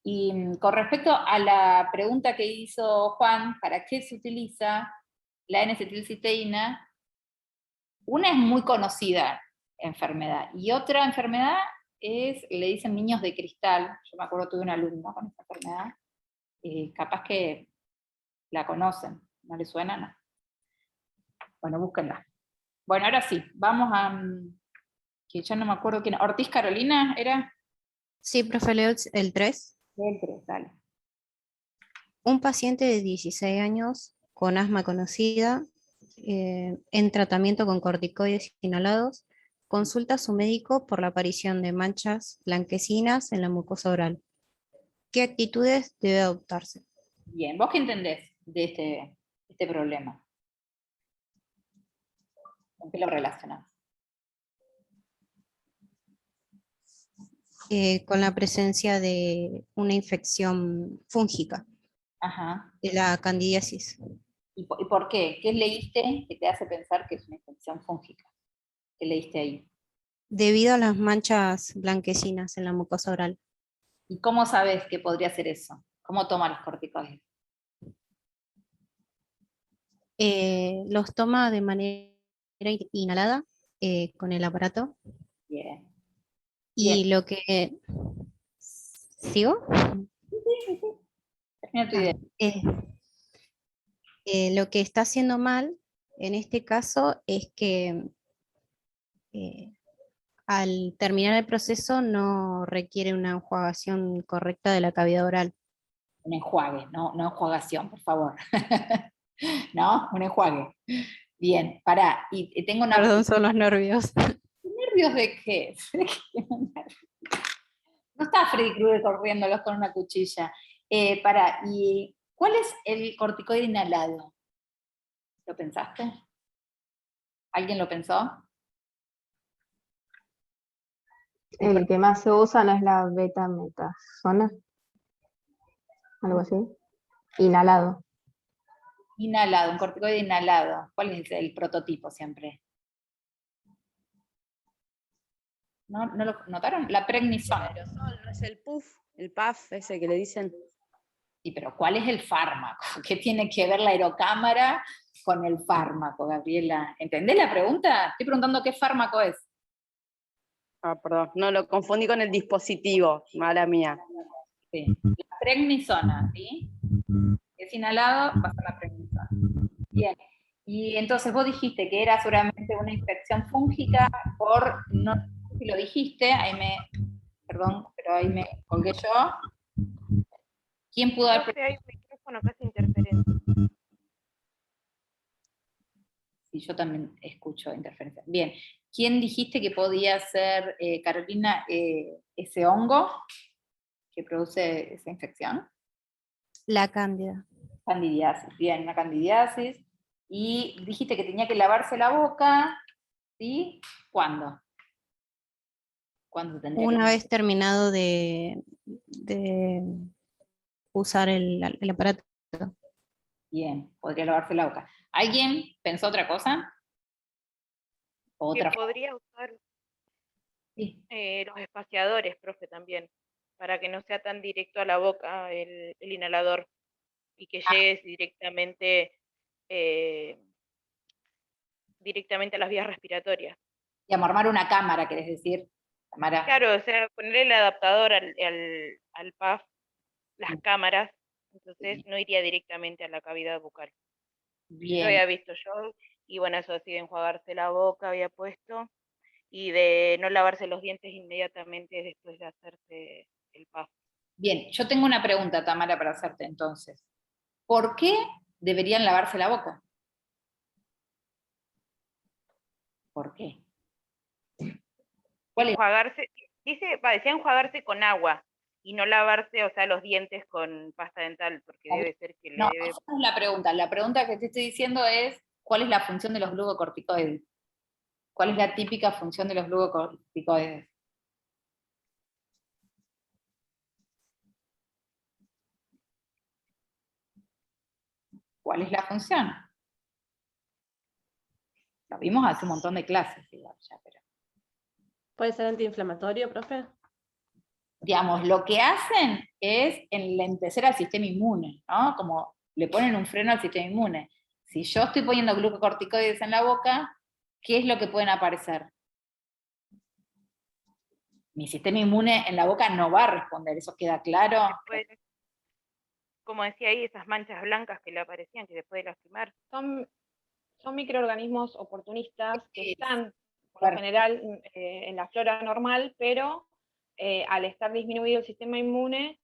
Y con respecto a la pregunta que hizo Juan, ¿para qué se utiliza la N-acetilcisteína? Una es muy conocida enfermedad, y otra enfermedad es, le dicen niños de cristal. Yo me acuerdo, tuve un alumno con esa enfermedad, capaz que la conocen, ¿no le suena? No. Bueno, búsquenla. Bueno, ahora sí, vamos a, que ya no me acuerdo quién, Ortiz Carolina, ¿era? Sí, profe, leo el 3. El 3, dale. Un paciente de 16 años con asma conocida, en tratamiento con corticoides inhalados, consulta a su médico por la aparición de manchas blanquecinas en la mucosa oral. ¿Qué actitudes debe adoptarse? Bien, ¿vos qué entendés de este problema? ¿Con qué lo relacionás? Con la presencia de una infección fúngica, Ajá. de la candidiasis. ¿Y por qué? ¿Qué leíste que te hace pensar que es una infección fúngica? ¿Qué leíste ahí? Debido a las manchas blanquecinas en la mucosa oral. ¿Y cómo sabes que podría ser eso? ¿Cómo toma los corticoides? Los toma de manera inhalada con el aparato. Bien. Y lo que... ¿Sigo? Termina tu idea. Lo que está haciendo mal en este caso es que al terminar el proceso no requiere una enjuagación correcta de la cavidad oral. Un enjuague, no enjuagación, por favor. ¿No? Un enjuague. Bien, pará. Y tengo una... Perdón, son los nervios. ¿Nervios de qué? No está Freddy Krueger corriéndolos con una cuchilla. Pará, ¿y cuál es el corticoide inhalado? ¿Lo pensaste? ¿Alguien lo pensó? El que más se usa no es la betametasona, algo así. Inhalado. Inhalado, un corticoide inhalado. ¿Cuál es el prototipo siempre? ¿No lo notaron? La prednisona. ¿No es el PUF, el PAF ese que le dicen? Sí, pero ¿cuál es el fármaco? ¿Qué tiene que ver la aerocámara con el fármaco, Gabriela? ¿Entendés la pregunta? Estoy preguntando qué fármaco es. Ah, perdón, no, lo confundí con el dispositivo, mala mía. Sí. La prednisona, ¿sí? Es inhalado, va a ser la prednisona. Bien. Y entonces vos dijiste que era seguramente una infección fúngica por, no sé si lo dijiste, perdón, pero ahí me colgué yo. ¿Quién pudo haber... Profe, hay un micrófono que hace interferencia. Sí, yo también escucho interferencia. Bien, ¿quién dijiste que podía ser, Carolina, ese hongo que produce esa infección? La cándida. Candidiasis, bien, una candidiasis. Y dijiste que tenía que lavarse la boca, ¿sí? ¿Cuándo? ¿Cuándo tendría Una que...? vez terminado de usar el aparato. Bien, podría lavarse la boca. ¿Alguien pensó otra cosa? Que Otra. podría usar Sí. los espaciadores, profe, también, para que no sea tan directo a la boca el inhalador y que llegue directamente a las vías respiratorias. Digamos, armar una cámara, querés decir. Cámara. Claro, o sea, ponerle el adaptador al PAF, las cámaras, entonces no iría directamente a la cavidad bucal. Eso Bien. había visto yo, y bueno, eso sí, de enjuagarse la boca había puesto, y de no lavarse los dientes inmediatamente después de hacerse el PAF. Bien, yo tengo una pregunta, Tamara, para hacerte entonces. ¿Por qué deberían lavarse la boca? ¿Por qué? ¿Cuál es? Enjuagarse, decía enjuagarse con agua, y no lavarse, o sea, los dientes con pasta dental, porque debe ser que No, le debe... esa no es la pregunta. La pregunta que te estoy diciendo es, ¿cuál es la función de los glucocorticoides? ¿Cuál es la típica función de los glucocorticoides? ¿Cuál es la función? Lo vimos hace un montón de clases, igual, ya, pero... ¿Puede ser antiinflamatorio, profe? Digamos, lo que hacen es enlentecer al sistema inmune, ¿no? Como le ponen un freno al sistema inmune. Si yo estoy poniendo glucocorticoides en la boca, ¿qué es lo que pueden aparecer? Mi sistema inmune en la boca no va a responder, ¿eso queda claro? Después, como decía ahí, esas manchas blancas que le aparecían, que se puede lastimar. Son microorganismos oportunistas que están, por lo general, en la flora normal, pero al estar disminuido el sistema inmune,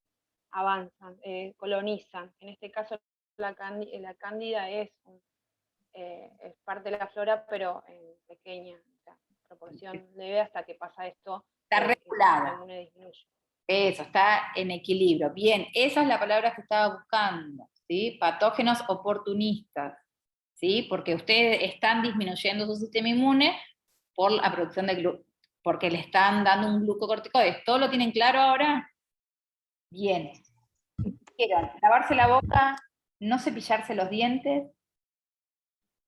avanzan, colonizan. En este caso la cándida es parte de la flora, pero en pequeña, o sea, proporción leve, hasta que pasa esto. Está que el regulada. sistema inmune disminuye. Eso, está en equilibrio. Bien, esa es la palabra que estaba buscando, ¿sí? Patógenos oportunistas, ¿sí? Porque ustedes están disminuyendo su sistema inmune por la producción de porque le están dando un glucocorticoide. ¿Todo lo tienen claro ahora? Bien. Quiero lavarse la boca, no cepillarse los dientes.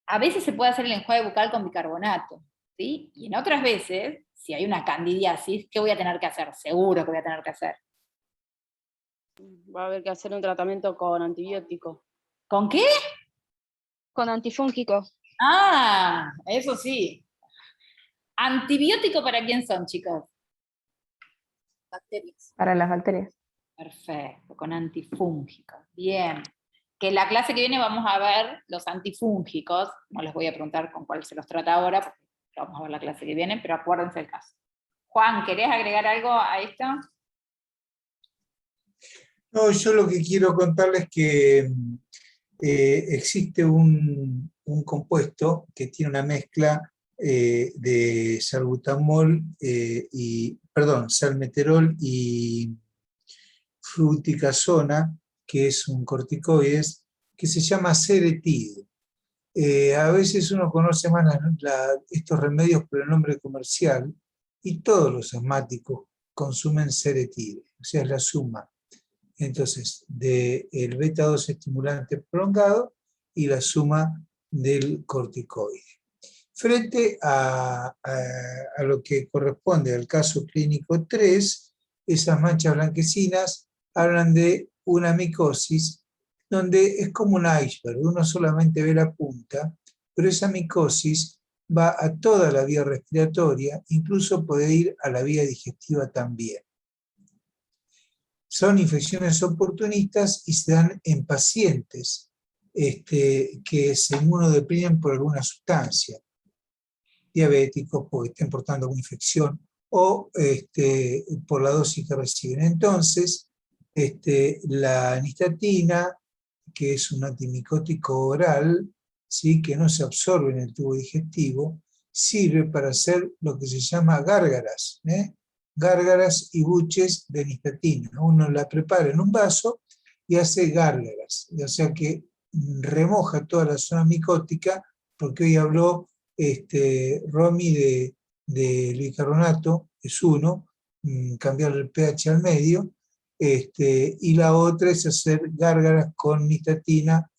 A veces se puede hacer el enjuague bucal con bicarbonato, ¿sí? Y en otras veces, si hay una candidiasis, ¿qué voy a tener que hacer? Seguro que voy a tener que hacer. Va a haber que hacer un tratamiento con antibiótico. ¿Con qué? Con antifúngico. Ah, eso sí. ¿Antibiótico para quién son, chicos? Bacterias. Para las bacterias. Perfecto, con antifúngicos. Bien. Que en la clase que viene vamos a ver los antifúngicos. No les voy a preguntar con cuál se los trata ahora, porque lo vamos a ver la clase que viene, pero acuérdense el caso. Juan, ¿querés agregar algo a esto? No, yo lo que quiero contarles es que existe un compuesto que tiene una mezcla de salbutamol salmeterol y fluticasona, que es un corticoide, que se llama Ceretide. A veces uno conoce más estos remedios por el nombre comercial, y todos los asmáticos consumen Ceretide, o sea, es la suma. Entonces, del beta-2 estimulante prolongado y la suma del corticoide. Frente a lo que corresponde al caso clínico 3, esas manchas blanquecinas hablan de una micosis donde es como un iceberg, uno solamente ve la punta, pero esa micosis va a toda la vía respiratoria, incluso puede ir a la vía digestiva también. Son infecciones oportunistas y se dan en pacientes que se inmunodeprimen por alguna sustancia, diabéticos porque estén portando alguna infección o por la dosis que reciben. Entonces, la nistatina, que es un antimicótico oral, ¿sí?, que no se absorbe en el tubo digestivo, sirve para hacer lo que se llama gárgaras, gárgaras y buches de nistatina. Uno la prepara en un vaso y hace gárgaras, o sea que remoja toda la zona micótica, porque hoy habló Romy del bicarbonato, es uno, cambiar el pH al medio, y la otra es hacer gárgaras con nistatina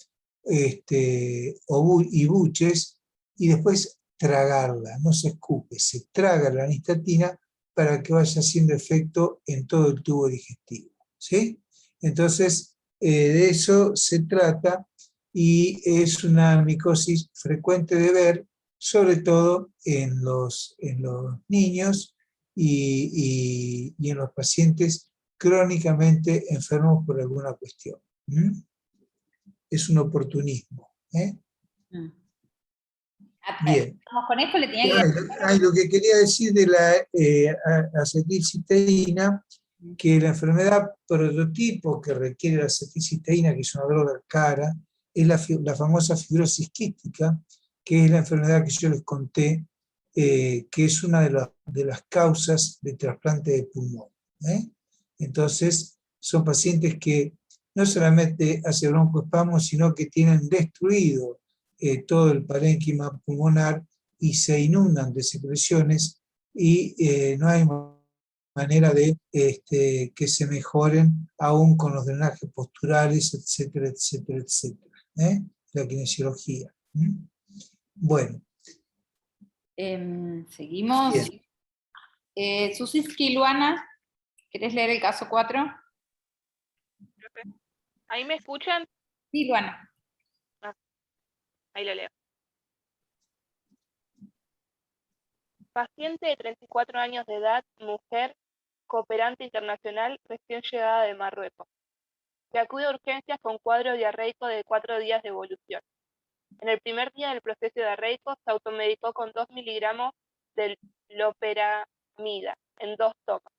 y buches, y después tragarla, no se escupe, se traga la nistatina para que vaya haciendo efecto en todo el tubo digestivo, ¿sí? Entonces, de eso se trata, y es una micosis frecuente de ver, sobre todo en los niños y en los pacientes crónicamente enfermos por alguna cuestión. Es un oportunismo. Bien. Con esto le tenía que... Lo que quería decir de la acetilcisteína, que la enfermedad prototipo que requiere la acetilcisteína, que es una droga cara, es la famosa fibrosis quística, que es la enfermedad que yo les conté, que es una de las causas de trasplante de pulmón. Entonces, son pacientes que no solamente hace broncoespasmo, sino que tienen destruido todo el parénquima pulmonar y se inundan de secreciones, y no hay manera de que se mejoren aún con los drenajes posturales, etcétera, etcétera, etcétera. La kinesiología. Bueno. Seguimos. Susiski, Luana, ¿querés leer el caso 4? ¿Ahí me escuchan? Sí, Luana. Ahí lo leo. Paciente de 34 años de edad, mujer, cooperante internacional, recién llegada de Marruecos, que acude a urgencias con cuadro diarreico de 4 días de evolución. En el primer día del proceso diarreico se automedicó con 2 miligramos de loperamida en 2 tomas.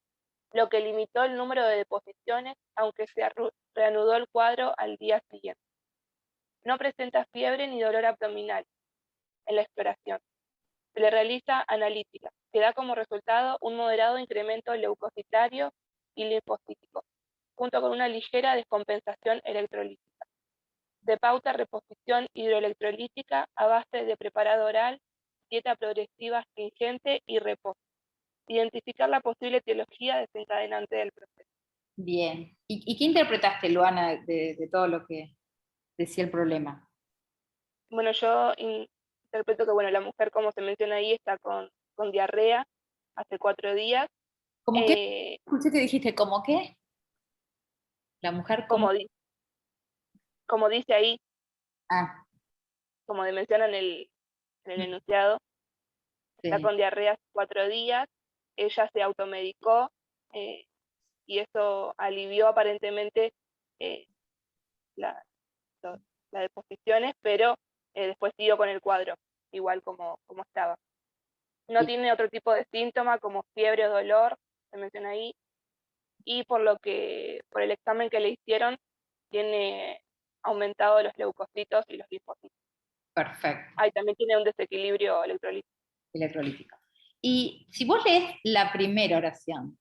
lo que limitó el número de deposiciones, aunque se reanudó el cuadro al día siguiente. No presenta fiebre ni dolor abdominal en la exploración. Se le realiza analítica, que da como resultado un moderado incremento leucocitario y linfocítico, junto con una ligera descompensación electrolítica. Se pauta reposición hidroelectrolítica a base de preparado oral, dieta progresiva astringente y reposo. Identificar la posible etiología desencadenante del proceso. Bien. ¿Y qué interpretaste, Luana, de todo lo que decía el problema? Bueno, yo interpreto que bueno, la mujer, como se menciona ahí, está con diarrea hace 4 días. ¿Cómo qué? Escuché que dijiste, ¿cómo qué? La mujer, ¿cómo? Como dice ahí, Ah, como menciona en el enunciado, está sí. con diarrea hace 4 días, ella se automedicó y eso alivió aparentemente las deposiciones, pero después siguió con el cuadro, igual como estaba. No tiene otro tipo de síntoma como fiebre o dolor, se menciona ahí, y por el examen que le hicieron, tiene aumentado los leucocitos y los linfocitos. Perfecto. Ahí también tiene un desequilibrio Electrolítico. Y si vos lees la primera oración,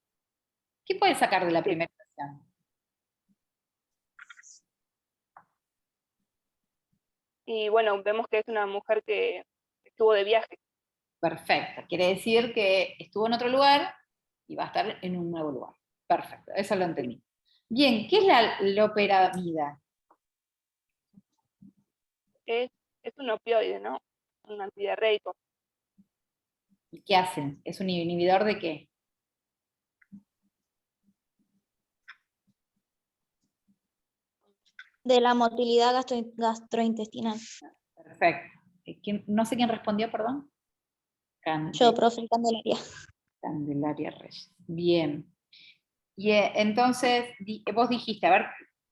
¿qué puedes sacar de la primera oración? Y bueno, vemos que es una mujer que estuvo de viaje. Perfecto. Quiere decir que estuvo en otro lugar y va a estar en un nuevo lugar. Perfecto, eso lo entendí. Bien, ¿qué es la loperamida? Es un opioide, ¿no? Un antidiarreico. ¿Y qué hacen? ¿Es un inhibidor de qué? De la motilidad gastrointestinal. Perfecto. No sé quién respondió, perdón. Yo, profe Candelaria. Candelaria Reyes. Bien. Y entonces, vos dijiste, a ver,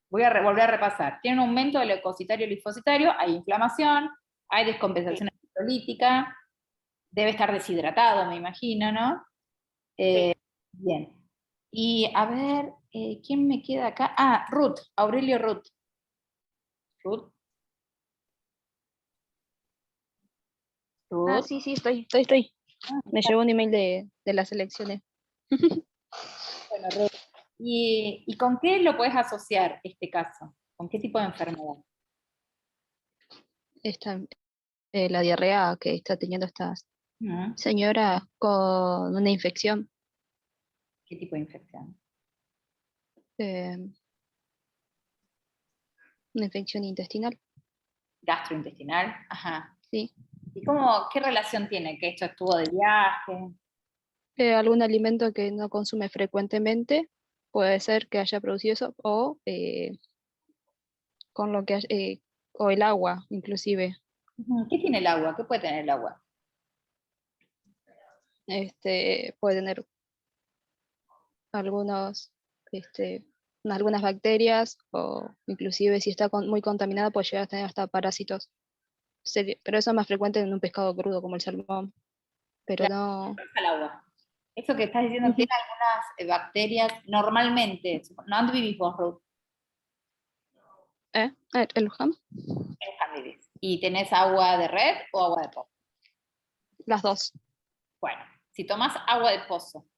voy a volver a repasar. Tiene un aumento del leucocitario y linfocitario, hay inflamación, hay descompensación electrolítica, debe estar deshidratado, me imagino, ¿no? Bien. Y a ver, ¿quién me queda acá? Ah, Ruth, Aurelio Ruth. Ruth. Ah, sí, estoy. Me llegó un email de las elecciones. Bueno, Ruth. ¿Y con qué lo puedes asociar este caso? ¿Con qué tipo de enfermedad? La diarrea que está teniendo esta señora con una infección. ¿Qué tipo de infección? Una infección intestinal. Gastrointestinal, ajá. Sí. ¿Y qué relación tiene? ¿Que esto estuvo de viaje? Algún alimento que no consume frecuentemente, puede ser que haya producido eso, o con lo que o el agua, inclusive. ¿Qué tiene el agua? ¿Qué puede tener el agua? Puede tener algunas bacterias, o inclusive si está muy contaminada puede llegar a tener hasta parásitos. Pero eso es más frecuente en un pescado crudo como el salmón. Pero claro, no. El agua. Eso que estás diciendo tiene algunas bacterias normalmente. ¿Dónde vivís vos, Ruth? ¿El Luján? En Luján vivís. ¿Y tenés agua de red o agua de pozo? Las dos. Bueno, si tomás agua de pozo,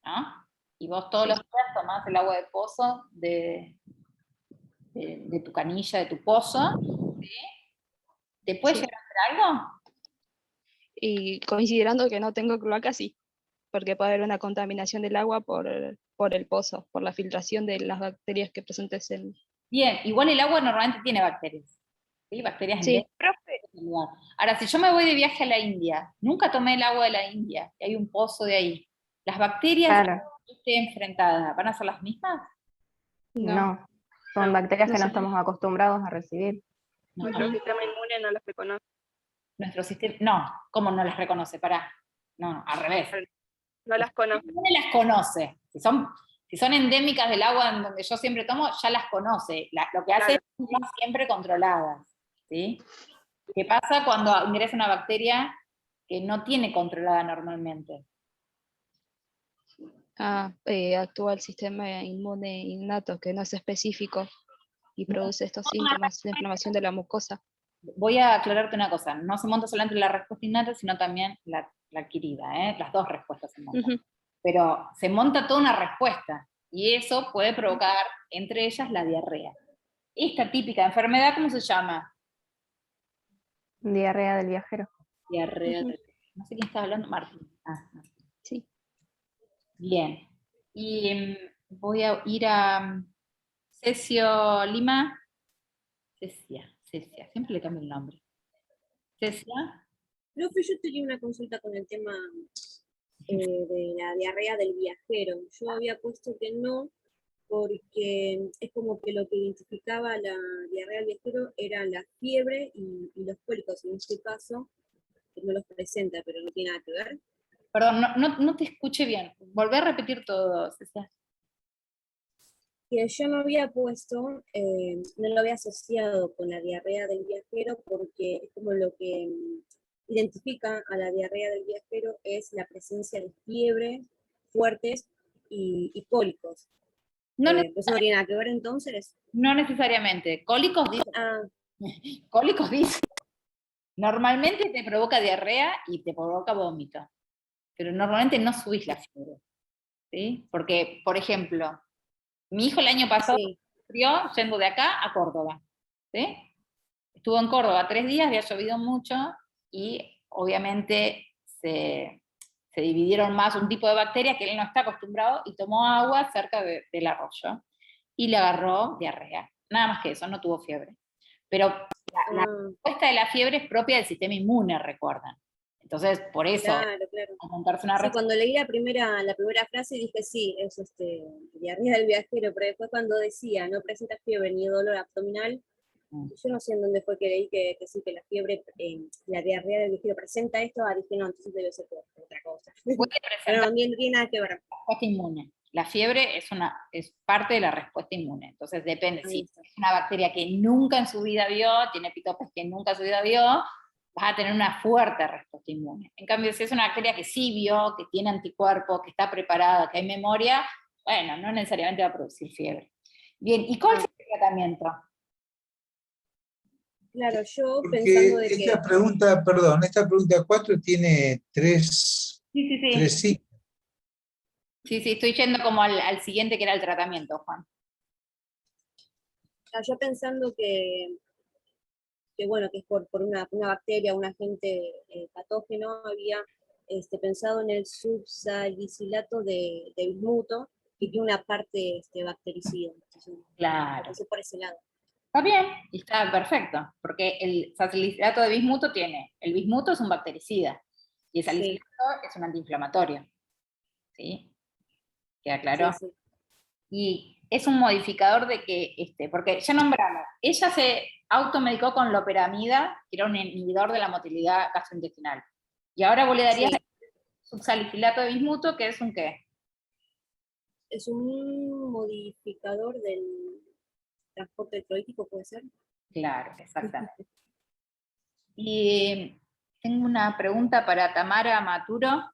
¿no? Y vos todos los días tomás el agua de pozo de tu canilla, de tu pozo, ¿sí? ¿Te puede llegar a hacer algo? Y considerando que no tengo cloaca, sí, porque puede haber una contaminación del agua por el pozo, por la filtración de las bacterias que presentes en... Bien, igual el agua normalmente tiene bacterias. ¿Sí? Bacterias Sí. endémicas. Ahora, si yo me voy de viaje a la India, nunca tomé el agua de la India, y hay un pozo de ahí. ¿Las bacterias que esté enfrentadas van a ser las mismas? No, son bacterias que no estamos acostumbrados a recibir. Nuestro sistema inmune no las reconoce. Nuestro sistema, no, ¿cómo no las reconoce? Pará. No, al revés. No las conoce. No las conoce. Si son endémicas del agua en donde yo siempre tomo, ya las conoce. Lo que hace es que están siempre controladas. ¿Sí? ¿Qué pasa cuando ingresa una bacteria que no tiene controlada normalmente? Actúa el sistema inmune innato, que no es específico y produce estos síntomas, la inflamación de la mucosa. Voy a aclararte una cosa, no se monta solamente la respuesta innata, sino también la adquirida, ¿eh? Las dos respuestas se montan. Pero se monta toda una respuesta, y eso puede provocar, entre ellas, la diarrea. Esta típica enfermedad, ¿cómo se llama? Diarrea del viajero. Diarrea del viajero. No sé quién está hablando, Martín. Martín. Sí. Bien. Y voy a ir a Cecio Lima. Cecia, siempre le cambio el nombre. Cecia. Profe, yo tenía una consulta con el tema de la diarrea del viajero. Yo había puesto que no, porque es como que lo que identificaba la diarrea del viajero era la fiebre y los cólicos. En este caso, que no los presenta, pero no tiene nada que ver. Perdón, no te escuché bien. Volvé a repetir todo, Cecia. Que yo no había puesto, no lo había asociado con la diarrea del viajero, porque es como lo que identifica a la diarrea del viajero es la presencia de fiebre fuertes y cólicos. ¿Pues no tiene nada que ver entonces? No necesariamente. Cólicos dice. Cólicos dice. Normalmente te provoca diarrea y te provoca vómito. Pero normalmente no subís la fiebre. ¿Sí? Porque, por ejemplo, mi hijo el año pasado sufrió yendo de acá a Córdoba. ¿Sí? Estuvo en Córdoba 3 días, había llovido mucho y obviamente se dividieron más un tipo de bacterias que él no está acostumbrado y tomó agua cerca del arroyo y le agarró diarrea. Nada más que eso, no tuvo fiebre. Pero la respuesta de la fiebre es propia del sistema inmune, recuerdan. Entonces, por eso, claro. montarse una respuesta. Cuando leí la primera frase dije, sí, es diarrea del viajero, pero después cuando decía, no presenta fiebre ni dolor abdominal, yo no sé en dónde fue que leí que sí, que la fiebre, la diarrea del viajero presenta esto, dije, no, entonces debe ser otra cosa. Pero no tiene nada que ver. Respuesta inmune. La fiebre es parte de la respuesta inmune. Entonces depende, si es una bacteria que nunca en su vida vio, tiene pitopes que nunca en su vida vio, vas a tener una fuerte respuesta inmune. En cambio, si es una bacteria que sí vio, que tiene anticuerpos, que está preparada, que hay memoria, bueno, no necesariamente va a producir fiebre. Bien, ¿y cuál es el tratamiento? Claro, yo Porque pensando de esta pregunta, perdón, esta pregunta 4 tiene 3 signos. Sí, estoy yendo como al siguiente que era el tratamiento, Juan. Yo pensando que bueno, que es por una bacteria, un agente patógeno, había pensado en el subsalicilato de bismuto, que tiene una parte bactericida. Entonces, claro. Por ese lado. Está bien, y está perfecto, porque el salicilato de bismuto el bismuto es un bactericida, y el salicilato es un antiinflamatorio. ¿Sí? ¿Queda claro? Sí. Y es un modificador de que, porque ya nombramos, ella se automedicó con loperamida, que era un inhibidor de la motilidad gastrointestinal. Y ahora vos le darías subsalicilato de bismuto, que es un ¿qué? Es un modificador del transporte electrolítico, ¿puede ser? Claro, exactamente. Y tengo una pregunta para Tamara Maturo.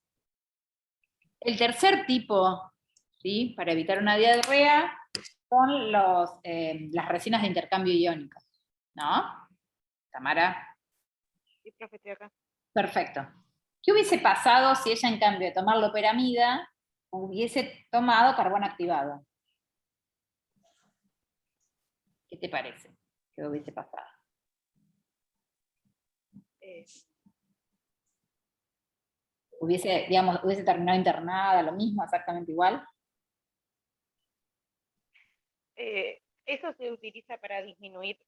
El tercer tipo, ¿sí?, para evitar una diarrea, son las resinas de intercambio iónico, ¿no? Tamara. Sí, profe, estoy acá. Perfecto. ¿Qué hubiese pasado si ella, en cambio de tomar loperamida, hubiese tomado carbón activado? ¿Qué te parece? ¿Qué hubiese pasado? ¿Hubiese terminado internada, lo mismo, exactamente igual? Eso se utiliza para disminuir,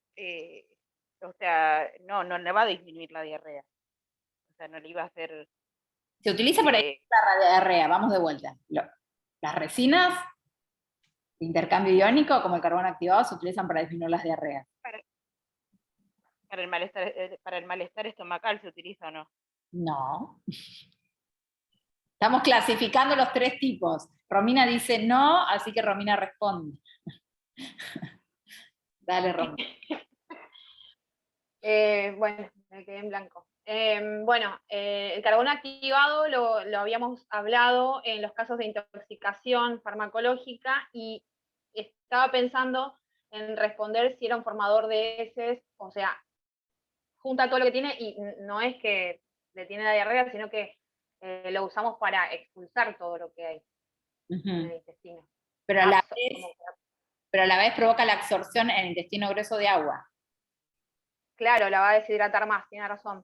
o sea, no le va a disminuir la diarrea. O sea, no le iba a hacer... Se utiliza para disminuir la diarrea, vamos de vuelta. Las resinas de intercambio iónico, como el carbón activado, se utilizan para disminuir las diarreas. Para el malestar estomacal se utiliza, ¿o no? No. Estamos clasificando los 3 tipos. Romina dice no, así que Romina responde. Dale, Romina. Bueno, me quedé en blanco. Bueno, el carbono activado lo habíamos hablado en los casos de intoxicación farmacológica y estaba pensando en responder si era un formador de heces, o sea, junta todo lo que tiene y no es que detiene la diarrea, sino que lo usamos para expulsar todo lo que hay en el intestino. Pero a la vez provoca la absorción en el intestino grueso de agua. Claro, la va a deshidratar más, tiene razón.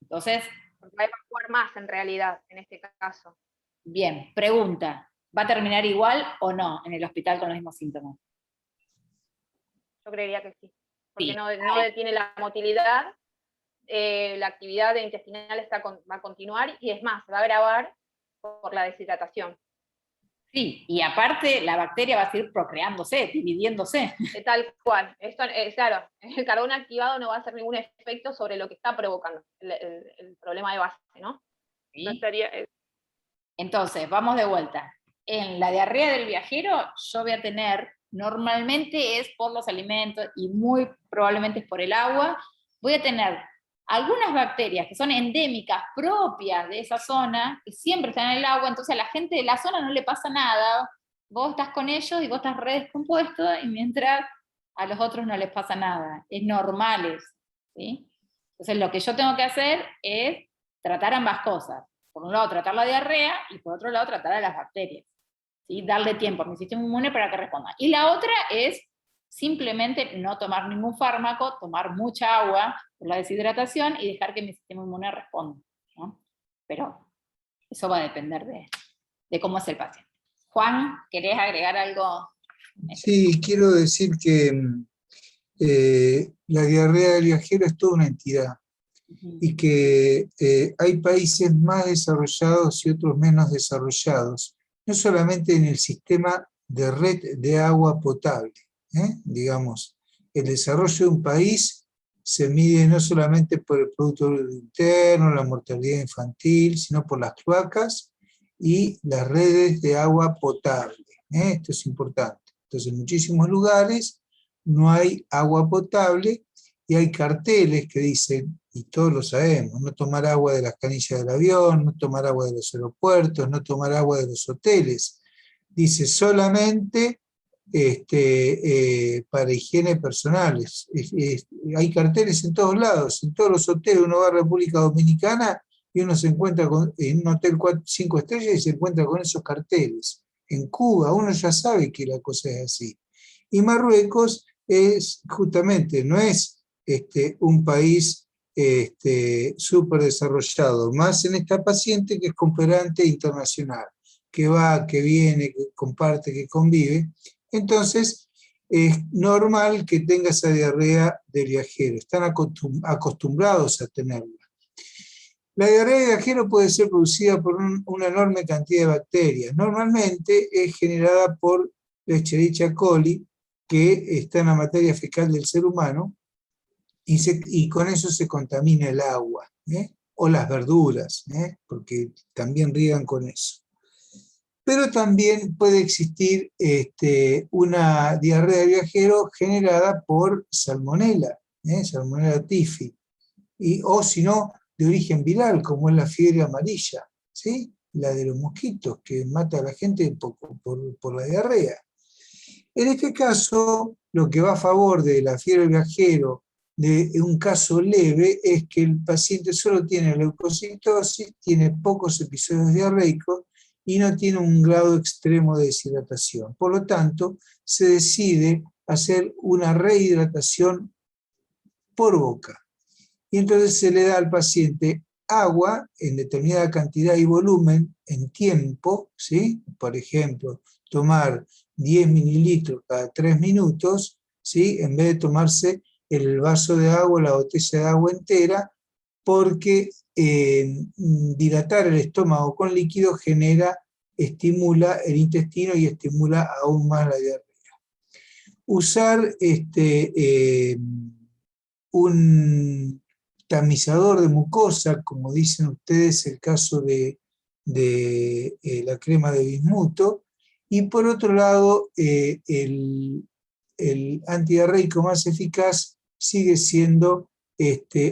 Entonces, porque va a evacuar más en realidad, en este caso. Bien, pregunta, ¿va a terminar igual o no en el hospital con los mismos síntomas? Yo creería que sí, porque Sí. no detiene la motilidad, la actividad intestinal va a continuar y es más, se va a agravar por la deshidratación. Sí, y aparte la bacteria va a seguir procreándose, dividiéndose. Tal cual. Esto, claro, el carbono activado no va a hacer ningún efecto sobre lo que está provocando el problema de base, ¿no? ¿Sí? No estaría, Entonces, vamos de vuelta. En la diarrea del viajero yo voy a tener, normalmente es por los alimentos y muy probablemente es por el agua, voy a tener algunas bacterias que son endémicas, propias de esa zona, que siempre están en el agua, entonces a la gente de la zona no le pasa nada, vos estás con ellos y vos estás re descompuesto, y mientras a los otros no les pasa nada, es normal eso, ¿sí? Entonces lo que yo tengo que hacer es tratar ambas cosas. Por un lado tratar la diarrea, y por otro lado tratar a las bacterias, ¿sí? Darle tiempo a mi sistema inmune para que responda. Y la otra es simplemente no tomar ningún fármaco, tomar mucha agua por la deshidratación y dejar que mi sistema inmune responda, ¿no? Pero eso va a depender de cómo es el paciente. Juan, ¿querés agregar algo? Sí, quiero decir que la diarrea del viajero es toda una entidad y que hay países más desarrollados y otros menos desarrollados, no solamente en el sistema de red de agua potable. Digamos, el desarrollo de un país se mide no solamente por el Producto Interno, la mortalidad infantil, sino por las cloacas y las redes de agua potable. Esto es importante. Entonces, en muchísimos lugares no hay agua potable y hay carteles que dicen, y todos lo sabemos, no tomar agua de las canillas del avión, no tomar agua de los aeropuertos, no tomar agua de los hoteles. Dice solamente para higiene personales. Hay carteles en todos lados, en todos los hoteles. Uno va a República Dominicana y uno se encuentra en un hotel 5 estrellas y se encuentra con esos carteles. En Cuba uno ya sabe que la cosa es así. Y Marruecos es justamente, no es un país súper desarrollado, más en esta paciente que es cooperante internacional, que va, que viene, que comparte, que convive. Entonces, es normal que tenga esa diarrea del viajero, están acostumbrados a tenerla. La diarrea del viajero puede ser producida por una enorme cantidad de bacterias. Normalmente es generada por la Escherichia coli, que está en la materia fecal del ser humano, y con eso se contamina el agua, o las verduras, porque también riegan con eso. Pero también puede existir una diarrea de viajero generada por salmonela, salmonela tifi, o si no, de origen viral, como es la fiebre amarilla, ¿sí? La de los mosquitos, que mata a la gente por la diarrea. En este caso, lo que va a favor de la fiebre del viajero, de un caso leve, es que el paciente solo tiene leucocitosis, tiene pocos episodios diarreicos, y no tiene un grado extremo de deshidratación. Por lo tanto, se decide hacer una rehidratación por boca. Y entonces se le da al paciente agua en determinada cantidad y volumen, en tiempo, ¿sí? Por ejemplo, tomar 10 mililitros cada 3 minutos, ¿sí? En vez de tomarse el vaso de agua, la botella de agua entera, porque dilatar el estómago con líquido estimula el intestino y estimula aún más la diarrea. Usar un tamizador de mucosa, como dicen ustedes, el caso de la crema de bismuto, y por otro lado, el antidiarreico más eficaz sigue siendo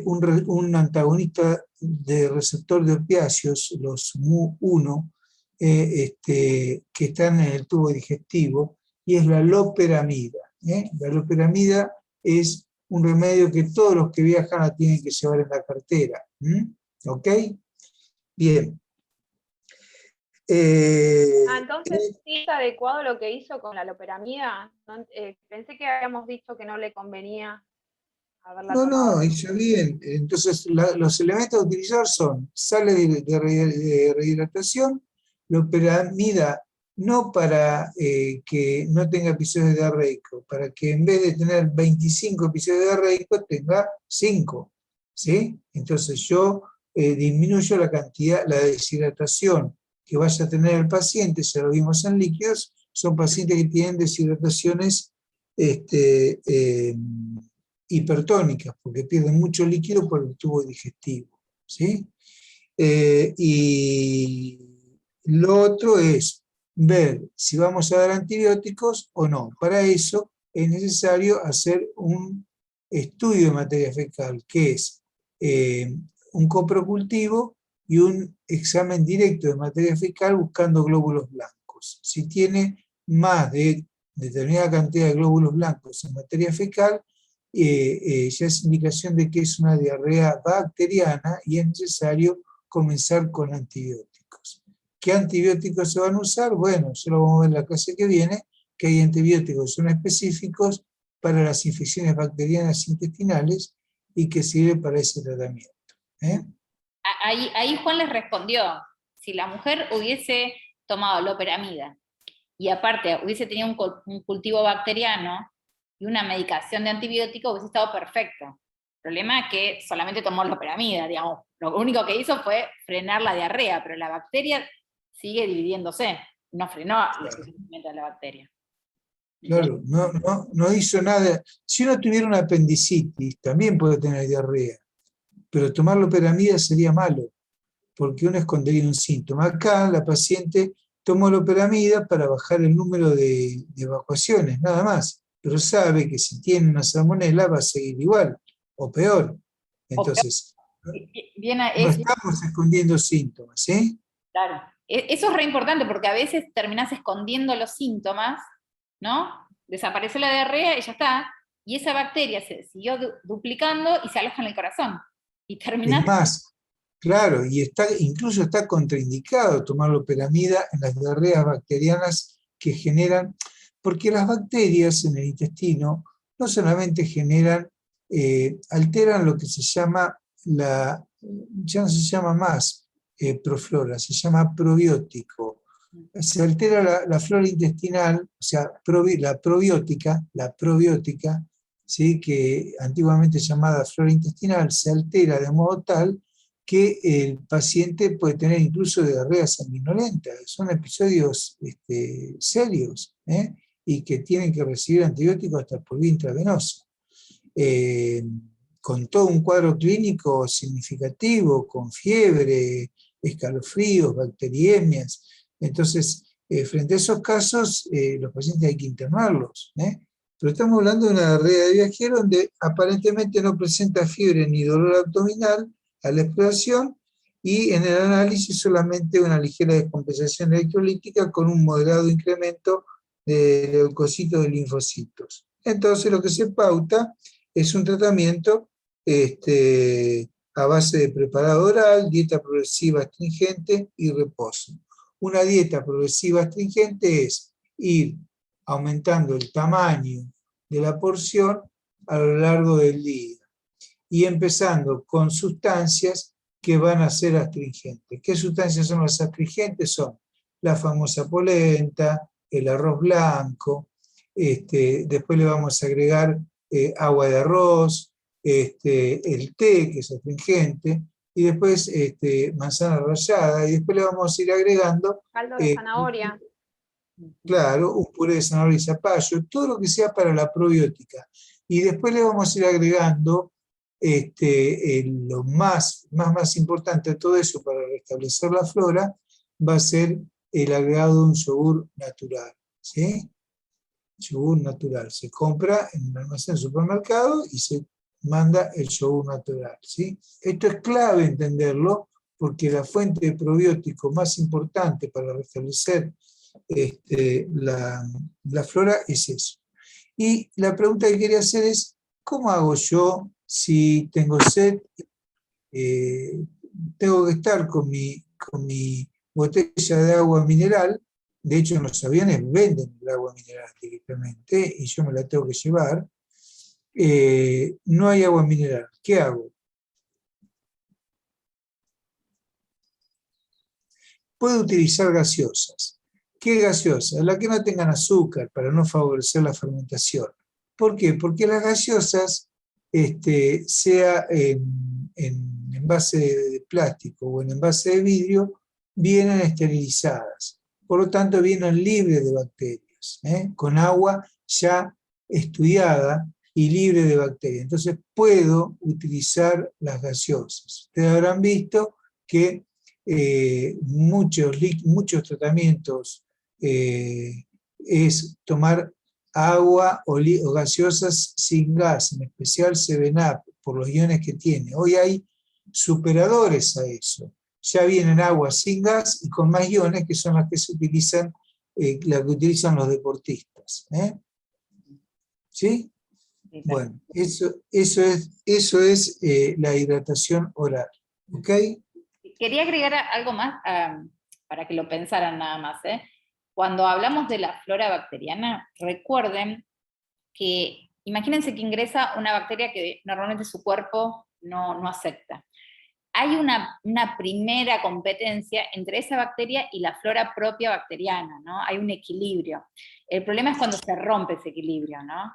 un antagonista de receptor de opiáceos, los Mu1, que están en el tubo digestivo, y es la loperamida. La loperamida es un remedio que todos los que viajan la tienen que llevar en la cartera. ¿Ok? Bien. Entonces, ¿sí es adecuado lo que hizo con la loperamida? Pensé que habíamos dicho que no le convenía haberla tomado. No, hizo bien. Entonces, los elementos a utilizar son sales de rehidratación, loperamida, no para que no tenga episodios diarreicos, para que en vez de tener 25 episodios diarreicos tenga 5. ¿Sí? Entonces yo disminuyo la cantidad, la deshidratación que vaya a tener el paciente, ya lo vimos en líquidos, son pacientes que tienen deshidrataciones hipertónicas, porque pierden mucho líquido por el tubo digestivo. ¿Sí? Y lo otro es ver si vamos a dar antibióticos o no. Para eso es necesario hacer un estudio de materia fecal, que es un coprocultivo y un examen directo de materia fecal buscando glóbulos blancos. Si tiene más de determinada cantidad de glóbulos blancos en materia fecal, ya es indicación de que es una diarrea bacteriana y es necesario comenzar con antibióticos. ¿Qué antibióticos se van a usar? Bueno, ya lo vamos a ver en la clase que viene, que hay antibióticos que son específicos para las infecciones bacterianas intestinales y que sirven para ese tratamiento. Ahí Juan les respondió, si la mujer hubiese tomado loperamida y aparte hubiese tenido un cultivo bacteriano y una medicación de antibiótico, hubiese estado perfecto. El problema es que solamente tomó loperamida, digamos. Lo único que hizo fue frenar la diarrea, pero la bacteria sigue dividiéndose. No frenó el crecimiento de la bacteria. Claro, no hizo nada. Si uno tuviera una apendicitis, también puede tener diarrea, pero tomar loperamida sería malo, porque uno escondería un síntoma. Acá la paciente tomó loperamida para bajar el número de evacuaciones, nada más, pero sabe que si tiene una salmonela va a seguir igual, o peor. Entonces, no estamos escondiendo síntomas, ¿sí? Claro. Eso es re importante, porque a veces terminás escondiendo los síntomas, ¿no? Desapareció la diarrea y ya está, y esa bacteria se siguió duplicando y se aloja en el corazón. Y terminás... Es más, claro, y incluso está contraindicado tomar loperamida en las diarreas bacterianas que generan, porque las bacterias en el intestino no solamente generan, alteran lo que se llama ya no se llama más proflora, se llama probiótico. Se altera la flora intestinal, o sea, la probiótica, ¿sí? Que antiguamente llamada flora intestinal, se altera de modo tal que el paciente puede tener incluso diarrea sanguinolenta. Son episodios serios, y que tienen que recibir antibióticos hasta por vía intravenosa. Con todo un cuadro clínico significativo, con fiebre, escalofríos, bacteriemias. Entonces, frente a esos casos, los pacientes hay que internarlos. Pero estamos hablando de una diarrea de viajero donde aparentemente no presenta fiebre ni dolor abdominal a la exploración, y en el análisis solamente una ligera descompensación electrolítica con un moderado incremento de leucocitos y linfocitos. Entonces lo que se pauta es un tratamiento a base de preparado oral, dieta progresiva astringente y reposo. Una dieta progresiva astringente es ir aumentando el tamaño de la porción a lo largo del día y empezando con sustancias que van a ser astringentes. ¿Qué sustancias son las astringentes? Son la famosa polenta, el arroz blanco, después le vamos a agregar agua de arroz, el té, que es astringente, y después manzana rallada, y después le vamos a ir agregando caldo de zanahoria. Claro, un puré de zanahoria y zapallo, todo lo que sea para la probiótica. Y después le vamos a ir agregando lo más importante de todo eso para restablecer la flora, va a ser el agregado de un yogur natural. ¿Sí? Yogur natural. Se compra en un almacén de supermercado y se manda el yogur natural, ¿sí? Esto es clave entenderlo, porque la fuente de probiótico más importante para restablecer la flora es eso. Y la pregunta que quería hacer es, ¿cómo hago yo si tengo sed? Tengo que estar con mi botella de agua mineral. De hecho, en los aviones venden el agua mineral directamente y yo me la tengo que llevar. No hay agua mineral. ¿Qué hago? Puedo utilizar gaseosas. ¿Qué gaseosas? Las que no tengan azúcar para no favorecer la fermentación. ¿Por qué? Porque las gaseosas, sea en envase de plástico o en envase de vidrio, vienen esterilizadas. Por lo tanto, vienen libres de bacterias, con agua ya estudiada y libre de bacterias. Entonces, puedo utilizar las gaseosas. Ustedes habrán visto que muchos tratamientos es tomar agua o gaseosas sin gas, en especial 7-Up, por los iones que tiene. Hoy hay superadores a eso. Ya vienen aguas sin gas y con más iones, que son las que se utilizan, las que utilizan los deportistas. ¿Sí? Bueno, eso es la hidratación oral. ¿Ok? Quería agregar algo más para que lo pensaran nada más. Cuando hablamos de la flora bacteriana, recuerden que, imagínense que ingresa una bacteria que normalmente su cuerpo no acepta. Hay una primera competencia entre esa bacteria y la flora propia bacteriana, ¿no? Hay un equilibrio. El problema es cuando se rompe ese equilibrio, ¿no?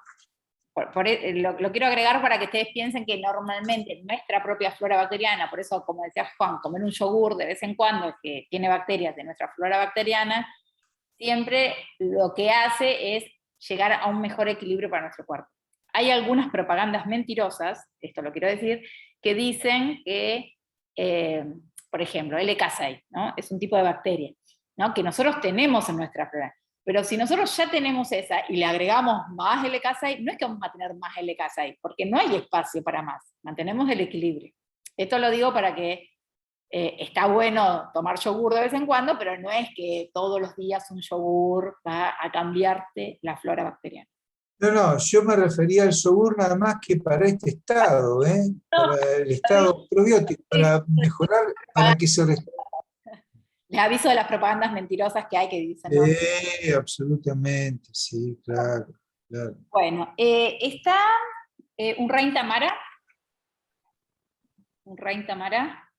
Lo quiero agregar para que ustedes piensen que normalmente nuestra propia flora bacteriana, por eso, como decía Juan, comer un yogur de vez en cuando que tiene bacterias de nuestra flora bacteriana, siempre lo que hace es llegar a un mejor equilibrio para nuestro cuerpo. Hay algunas propagandas mentirosas, esto lo quiero decir, que dicen que, por ejemplo, LK6, ¿no? Es un tipo de bacteria, ¿no? Que nosotros tenemos en nuestra flora. Pero si nosotros ya tenemos esa y le agregamos más LK6, no es que vamos a tener más LK6, porque no hay espacio para más, mantenemos el equilibrio. Esto lo digo para que está bueno tomar yogur de vez en cuando, pero no es que todos los días un yogur va a cambiarte la flora bacteriana. No, yo me refería al yogur nada más que para este estado, para el estado probiótico, para mejorar, para que se restaure. Les aviso de las propagandas mentirosas que hay que dicen, ¿no? Absolutamente, sí, claro. Bueno, está un Rain Tamara. Un Rain Tamara.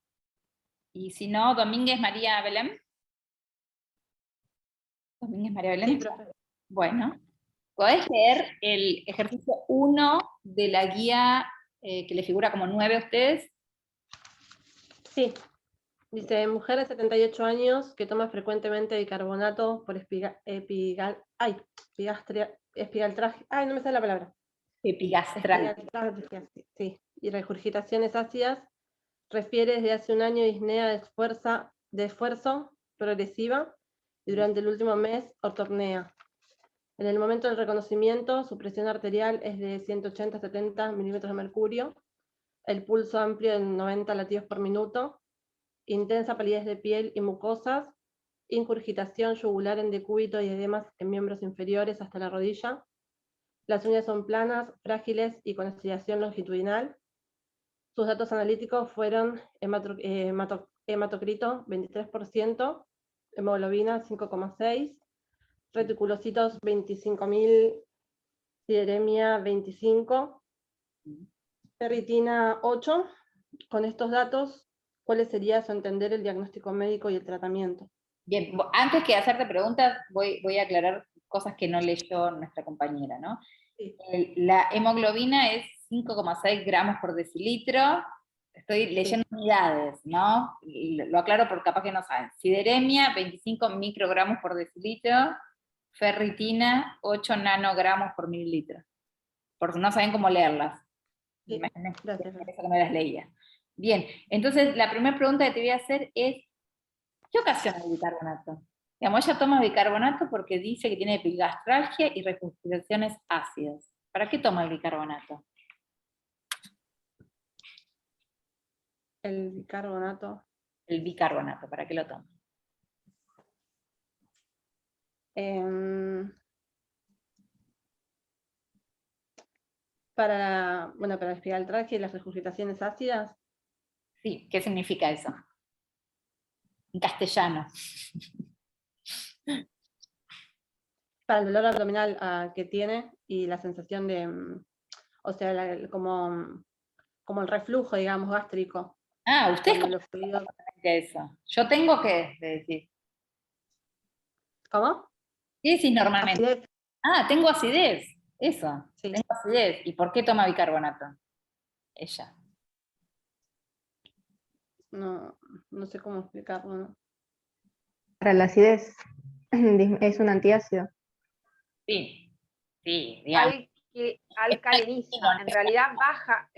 Y si no, Domínguez María Belén. Domínguez María Belén. Sí, profe. Bueno, podés leer el ejercicio 1 de la guía que le figura como 9 a ustedes. Sí. Dice, mujer de 78 años que toma frecuentemente bicarbonato por ay, no me sale la palabra. Epigastral. Sí, y regurgitaciones ácidas, refiere desde hace un año disnea de esfuerzo progresiva y durante el último mes ortornea. En el momento del reconocimiento, su presión arterial es de 180-70 milímetros de mercurio, el pulso amplio de 90 latidos por minuto, intensa palidez de piel y mucosas, incurgitación yugular en decúbito y edemas en miembros inferiores hasta la rodilla. Las uñas son planas, frágiles y con estriación longitudinal. Sus datos analíticos fueron hematocrito 23%, hemoglobina 5,6, reticulocitos 25.000, sideremia 25, ferritina 8. Con estos datos, ¿cuál sería, a su entender, el diagnóstico médico y el tratamiento? Bien, antes que hacerte preguntas, voy a aclarar cosas que no leyó nuestra compañera, ¿no? Sí. La hemoglobina es 5,6 gramos por decilitro. Estoy leyendo unidades, ¿no? Y lo aclaro por capaz que no saben. Sideremia, 25 microgramos por decilitro. Ferritina, 8 nanogramos por mililitro. Porque no saben cómo leerlas. Sí, gracias. Eso que no las leía. Bien, entonces la primera pregunta que te voy a hacer es, ¿qué ocasiona el bicarbonato? Digamos, ella toma bicarbonato porque dice que tiene epigastralgia y regurgitaciones ácidas. ¿Para qué toma el bicarbonato? El bicarbonato. El bicarbonato, ¿para qué lo tomo? Para la espiraltralgia y las regurgitaciones ácidas. Sí, ¿qué significa eso? En castellano. Para el dolor abdominal que tiene y la sensación de, o sea, como el reflujo, digamos, gástrico. Ah, ¿ustedes Cuando cómo los fluidos- eso? Yo tengo que decir. ¿Cómo? ¿Qué decís normalmente? Acidez. Ah, tengo acidez. Eso. Sí. Tengo acidez. ¿Y por qué toma bicarbonato? Ella. No sé cómo explicarlo. ¿No? Para la acidez es un antiácido. Sí. Sí, digamos. Alcaliniza, en realidad baja,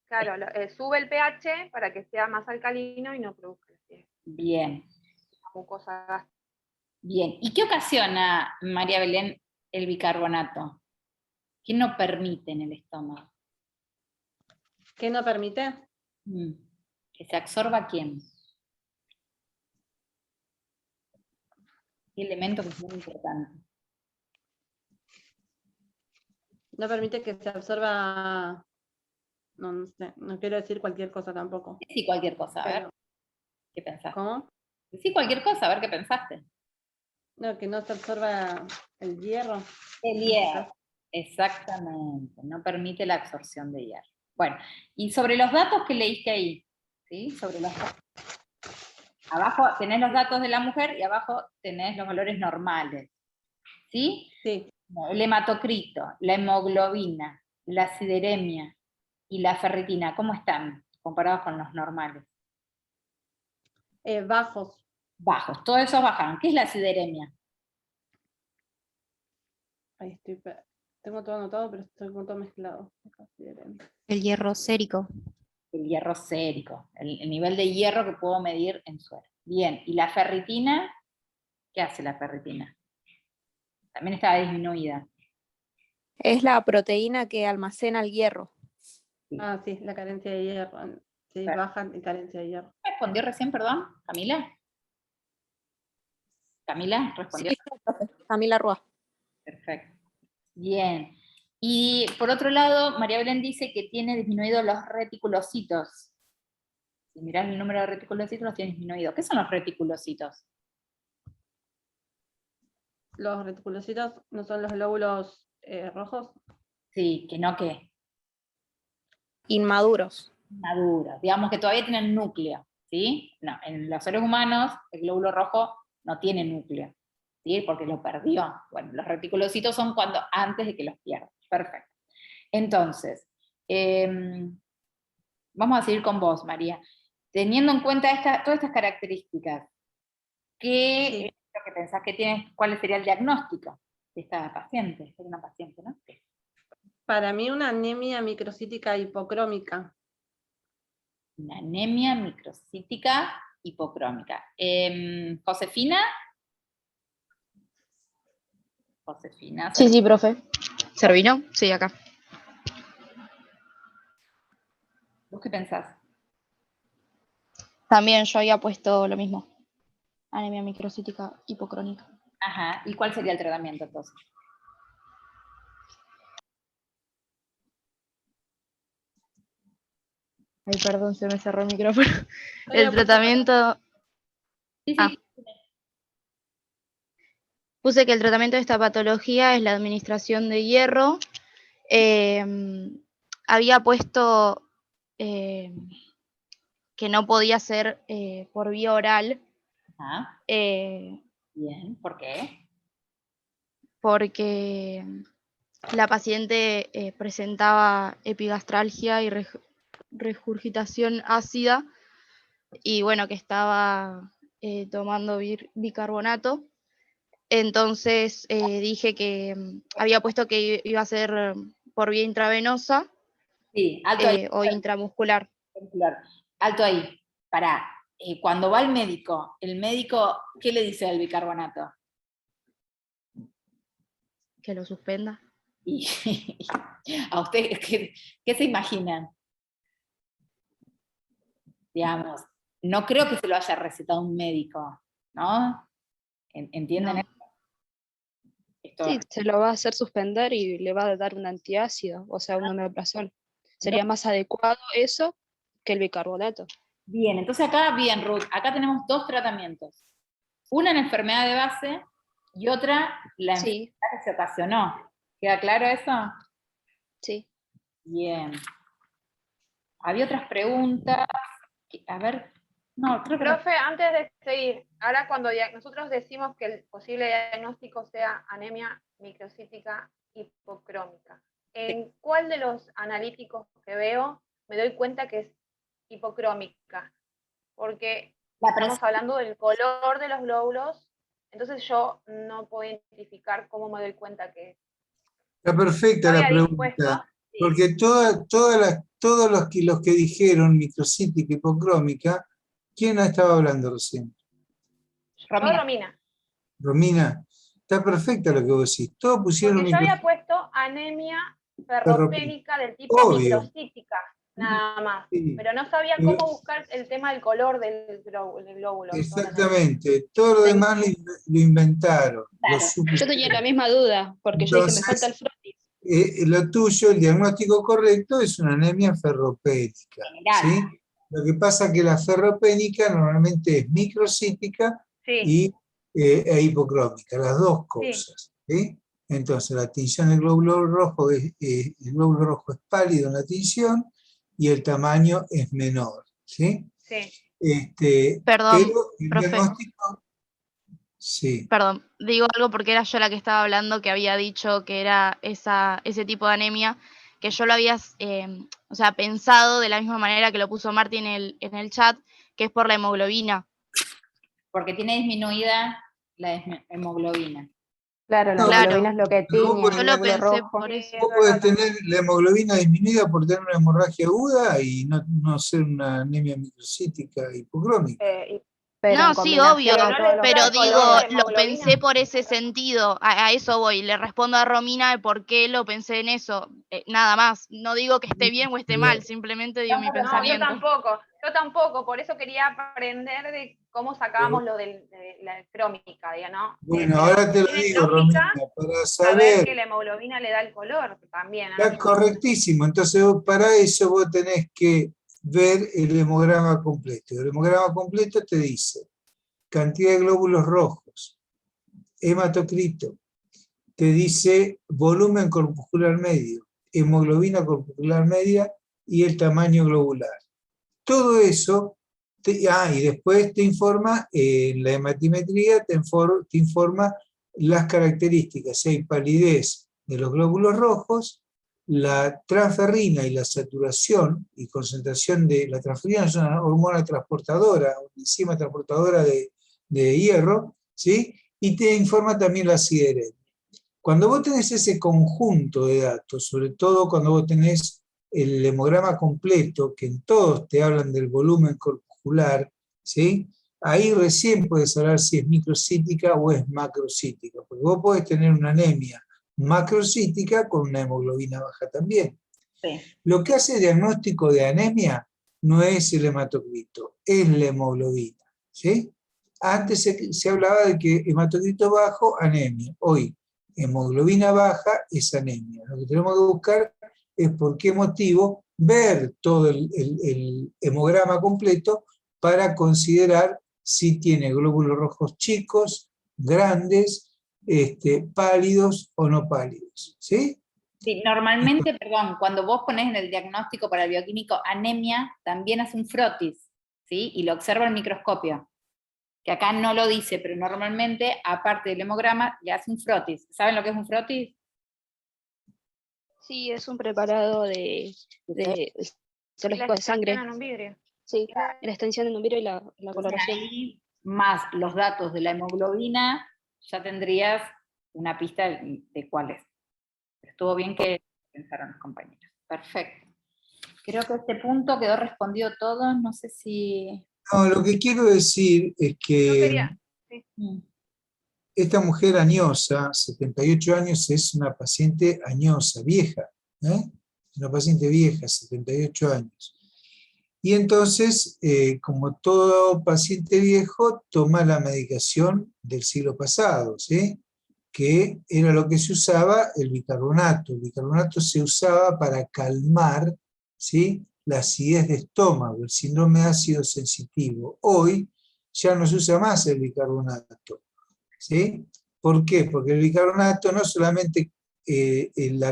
claro, sube el pH para que sea más alcalino y no produzca acidez. Bien. Mucosa gástrica. Bien. ¿Y qué ocasiona, María Belén, el bicarbonato? ¿Qué no permite en el estómago? ¿Qué no permite? ¿Que se absorba quién? ¿Qué elemento que es muy importante? No permite que se absorba, no sé, no quiero decir cualquier cosa tampoco. Sí, cualquier cosa, a ver. Pero, ¿Qué pensaste? ¿cómo? Sí, cualquier cosa, a ver qué pensaste. No, que no se absorba el hierro. El hierro, exactamente, no permite la absorción de hierro. Bueno, y sobre los datos que leíste ahí, ¿sí? Sobre los datos. Abajo tenés los datos de la mujer y abajo tenés los valores normales, ¿sí? Sí. El hematocrito, la hemoglobina, la sideremia y la ferritina, ¿cómo están comparados con los normales? Bajos. Bajos, todos esos bajan. ¿Qué es la sideremia? Ahí tengo todo anotado, pero estoy con todo mezclado. El hierro sérico. El hierro sérico, el nivel de hierro que puedo medir en suero. Bien, ¿y la ferritina? ¿Qué hace la ferritina? También está disminuida. Es la proteína que almacena el hierro. Ah, sí, la carencia de hierro. Sí, baja y carencia de hierro. ¿Respondió recién, perdón, Camila? ¿Camila respondió? Sí, Camila Rúa. Perfecto. Bien. Y por otro lado, María Belén dice que tiene disminuido los reticulocitos. Si mirás el número de reticulocitos, los tiene disminuido. ¿Qué son los reticulocitos? ¿Los reticulocitos no son los glóbulos rojos? Sí, que no que. Inmaduros. Inmaduros. Digamos que todavía tienen núcleo. ¿Sí? No, en los seres humanos el glóbulo rojo no tiene núcleo. ¿Sí? Porque lo perdió. Bueno, los reticulocitos son cuando antes de que los pierda. Perfecto. Entonces, vamos a seguir con vos, María. Teniendo en cuenta todas estas características, ¿qué es lo que pensás que tienes? ¿Cuál sería el diagnóstico de esta paciente? Es una paciente, ¿no? Para mí una anemia microcítica hipocrómica. Una anemia microcítica hipocrómica. ¿Josefina? Josefina. Sí, profe. ¿Servino? Sí, acá. ¿Vos qué pensás? También yo había puesto lo mismo. Anemia microcítica hipocrónica. Ajá. ¿Y cuál sería el tratamiento entonces? Ay, perdón, se me cerró el micrófono. El tratamiento... Sí, sí. Ah. Puse que el tratamiento de esta patología es la administración de hierro. Había puesto que no podía ser por vía oral. Ajá. Bien, ¿por qué? Porque la paciente presentaba epigastralgia y regurgitación ácida, y bueno, que estaba tomando bicarbonato. Entonces dije que había puesto que iba a ser por vía intravenosa, sí, alto ahí. O intramuscular. Alto ahí. Pará. Cuando va el médico, ¿qué le dice al bicarbonato? Que lo suspenda. Y ¿a ustedes qué se imaginan? digamos, no creo que se lo haya recetado un médico, ¿no? ¿Entienden esto? Sí, se lo va a hacer suspender y le va a dar un antiácido, o sea, un omeprazol. Sería más adecuado eso que el bicarbonato. Bien, entonces acá, bien, Ruth, acá tenemos 2 tratamientos. Una en enfermedad de base y otra la enfermedad que se ocasionó. ¿Queda claro eso? Sí. Bien. Había otras preguntas. A ver, no, creo que... Profe, antes de seguir, ahora cuando nosotros decimos que el posible diagnóstico sea anemia microcítica hipocrómica, ¿en cuál de los analíticos que veo me doy cuenta que es hipocrómica? Porque estamos hablando del color de los glóbulos, entonces yo no puedo identificar cómo me doy cuenta que es. Está perfecta la pregunta, porque todos los que dijeron microcítica hipocrómica, ¿quién estaba hablando recién? Romina. Romina, está perfecta lo que vos decís. Todos pusieron Porque yo había puesto anemia ferropénica del tipo Obvio. microcítica, nada más. Sí. Pero no sabía cómo buscar el tema del color del glóbulo. Exactamente, todo lo demás lo inventaron. Yo tenía la misma duda, porque yo dije, me falta el frotis. Lo tuyo, el diagnóstico correcto es una anemia ferropénica, ¿sí? Lo que pasa es que la ferropénica normalmente es microcítica e hipocrómica, las dos cosas, ¿sí? Entonces la tinción del glóbulo rojo el glóbulo rojo es pálido en la tinción y el tamaño es menor, ¿sí? Perdón, pero el profe. diagnóstico... Sí. Perdón, digo algo porque era yo la que estaba hablando, que había dicho que era ese tipo de anemia, que yo lo había pensado de la misma manera que lo puso Marti en el chat, que es por la hemoglobina. Porque tiene disminuida la hemoglobina. Claro, la hemoglobina es lo que tiñe Yo lo pensé por eso. Vos podés tener la hemoglobina disminuida por tener una hemorragia aguda y no ser una anemia microcítica hipocrómica. No, sí, obvio, pero digo, color lo pensé por ese sentido, a eso voy, le respondo a Romina de por qué lo pensé en eso, nada más, no digo que esté bien o esté mal, simplemente digo mi pensamiento. Yo tampoco, por eso quería aprender de cómo sacábamos lo de la crómica, ¿no? Bueno, ahora te lo digo, Romina, para saber... que la hemoglobina le da el color también. Está correctísimo, entonces para eso vos tenés que ver el hemograma completo. El hemograma completo te dice cantidad de glóbulos rojos, hematocrito, te dice volumen corpuscular medio, hemoglobina corpuscular media y el tamaño globular. Todo eso, y después te informa, en la hematimetría te informa las características, si hay palidez de los glóbulos rojos, la transferrina y la saturación y concentración de la transferrina es una hormona transportadora, una enzima transportadora de hierro, ¿sí? Y te informa también la sideremia. Cuando vos tenés ese conjunto de datos, sobre todo cuando vos tenés el hemograma completo, que en todos te hablan del volumen corpuscular, ¿sí? Ahí recién puedes hablar si es microcítica o es macrocítica, porque vos podés tener una anemia macrocítica con una hemoglobina baja también. Sí. Lo que hace el diagnóstico de anemia no es el hematocrito, es la hemoglobina, ¿sí? Antes se hablaba de que hematocrito bajo, anemia. Hoy, hemoglobina baja es anemia. Lo que tenemos que buscar es por qué motivo ver todo el hemograma completo para considerar si tiene glóbulos rojos chicos, grandes, pálidos o no pálidos, ¿sí? Sí, normalmente, perdón, cuando vos ponés en el diagnóstico para el bioquímico anemia, también hace un frotis, ¿sí? Y lo observa el microscopio, que acá no lo dice, pero normalmente, aparte del hemograma, le hace un frotis. ¿Saben lo que es un frotis? Sí, es un preparado de serológico de sangre. En un vidrio. Sí, la extensión en un vidrio y la coloración. Ahí, más los datos de la hemoglobina, ya tendrías una pista de cuál es. Estuvo bien que pensaron los compañeros. Perfecto. Creo que este punto quedó respondido todo, no sé si... No, lo que quiero decir es que esta mujer añosa, 78 años, es una paciente añosa, vieja, una paciente vieja, 78 años. Y entonces, como todo paciente viejo, toma la medicación del siglo pasado, ¿sí? Que era lo que se usaba, el bicarbonato. El bicarbonato se usaba para calmar, ¿sí?, la acidez de estómago, el síndrome ácido sensitivo. Hoy ya no se usa más el bicarbonato, ¿sí? ¿Por qué? Porque el bicarbonato no solamente el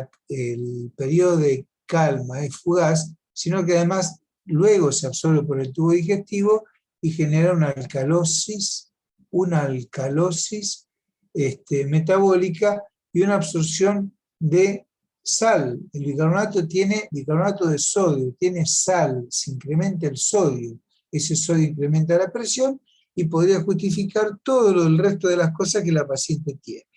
periodo de calma es fugaz, sino que además luego se absorbe por el tubo digestivo y genera una alcalosis metabólica y una absorción de sal. El bicarbonato tiene bicarbonato de sodio, tiene sal, se incrementa el sodio, ese sodio incrementa la presión y podría justificar todo lo del resto de las cosas que la paciente tiene.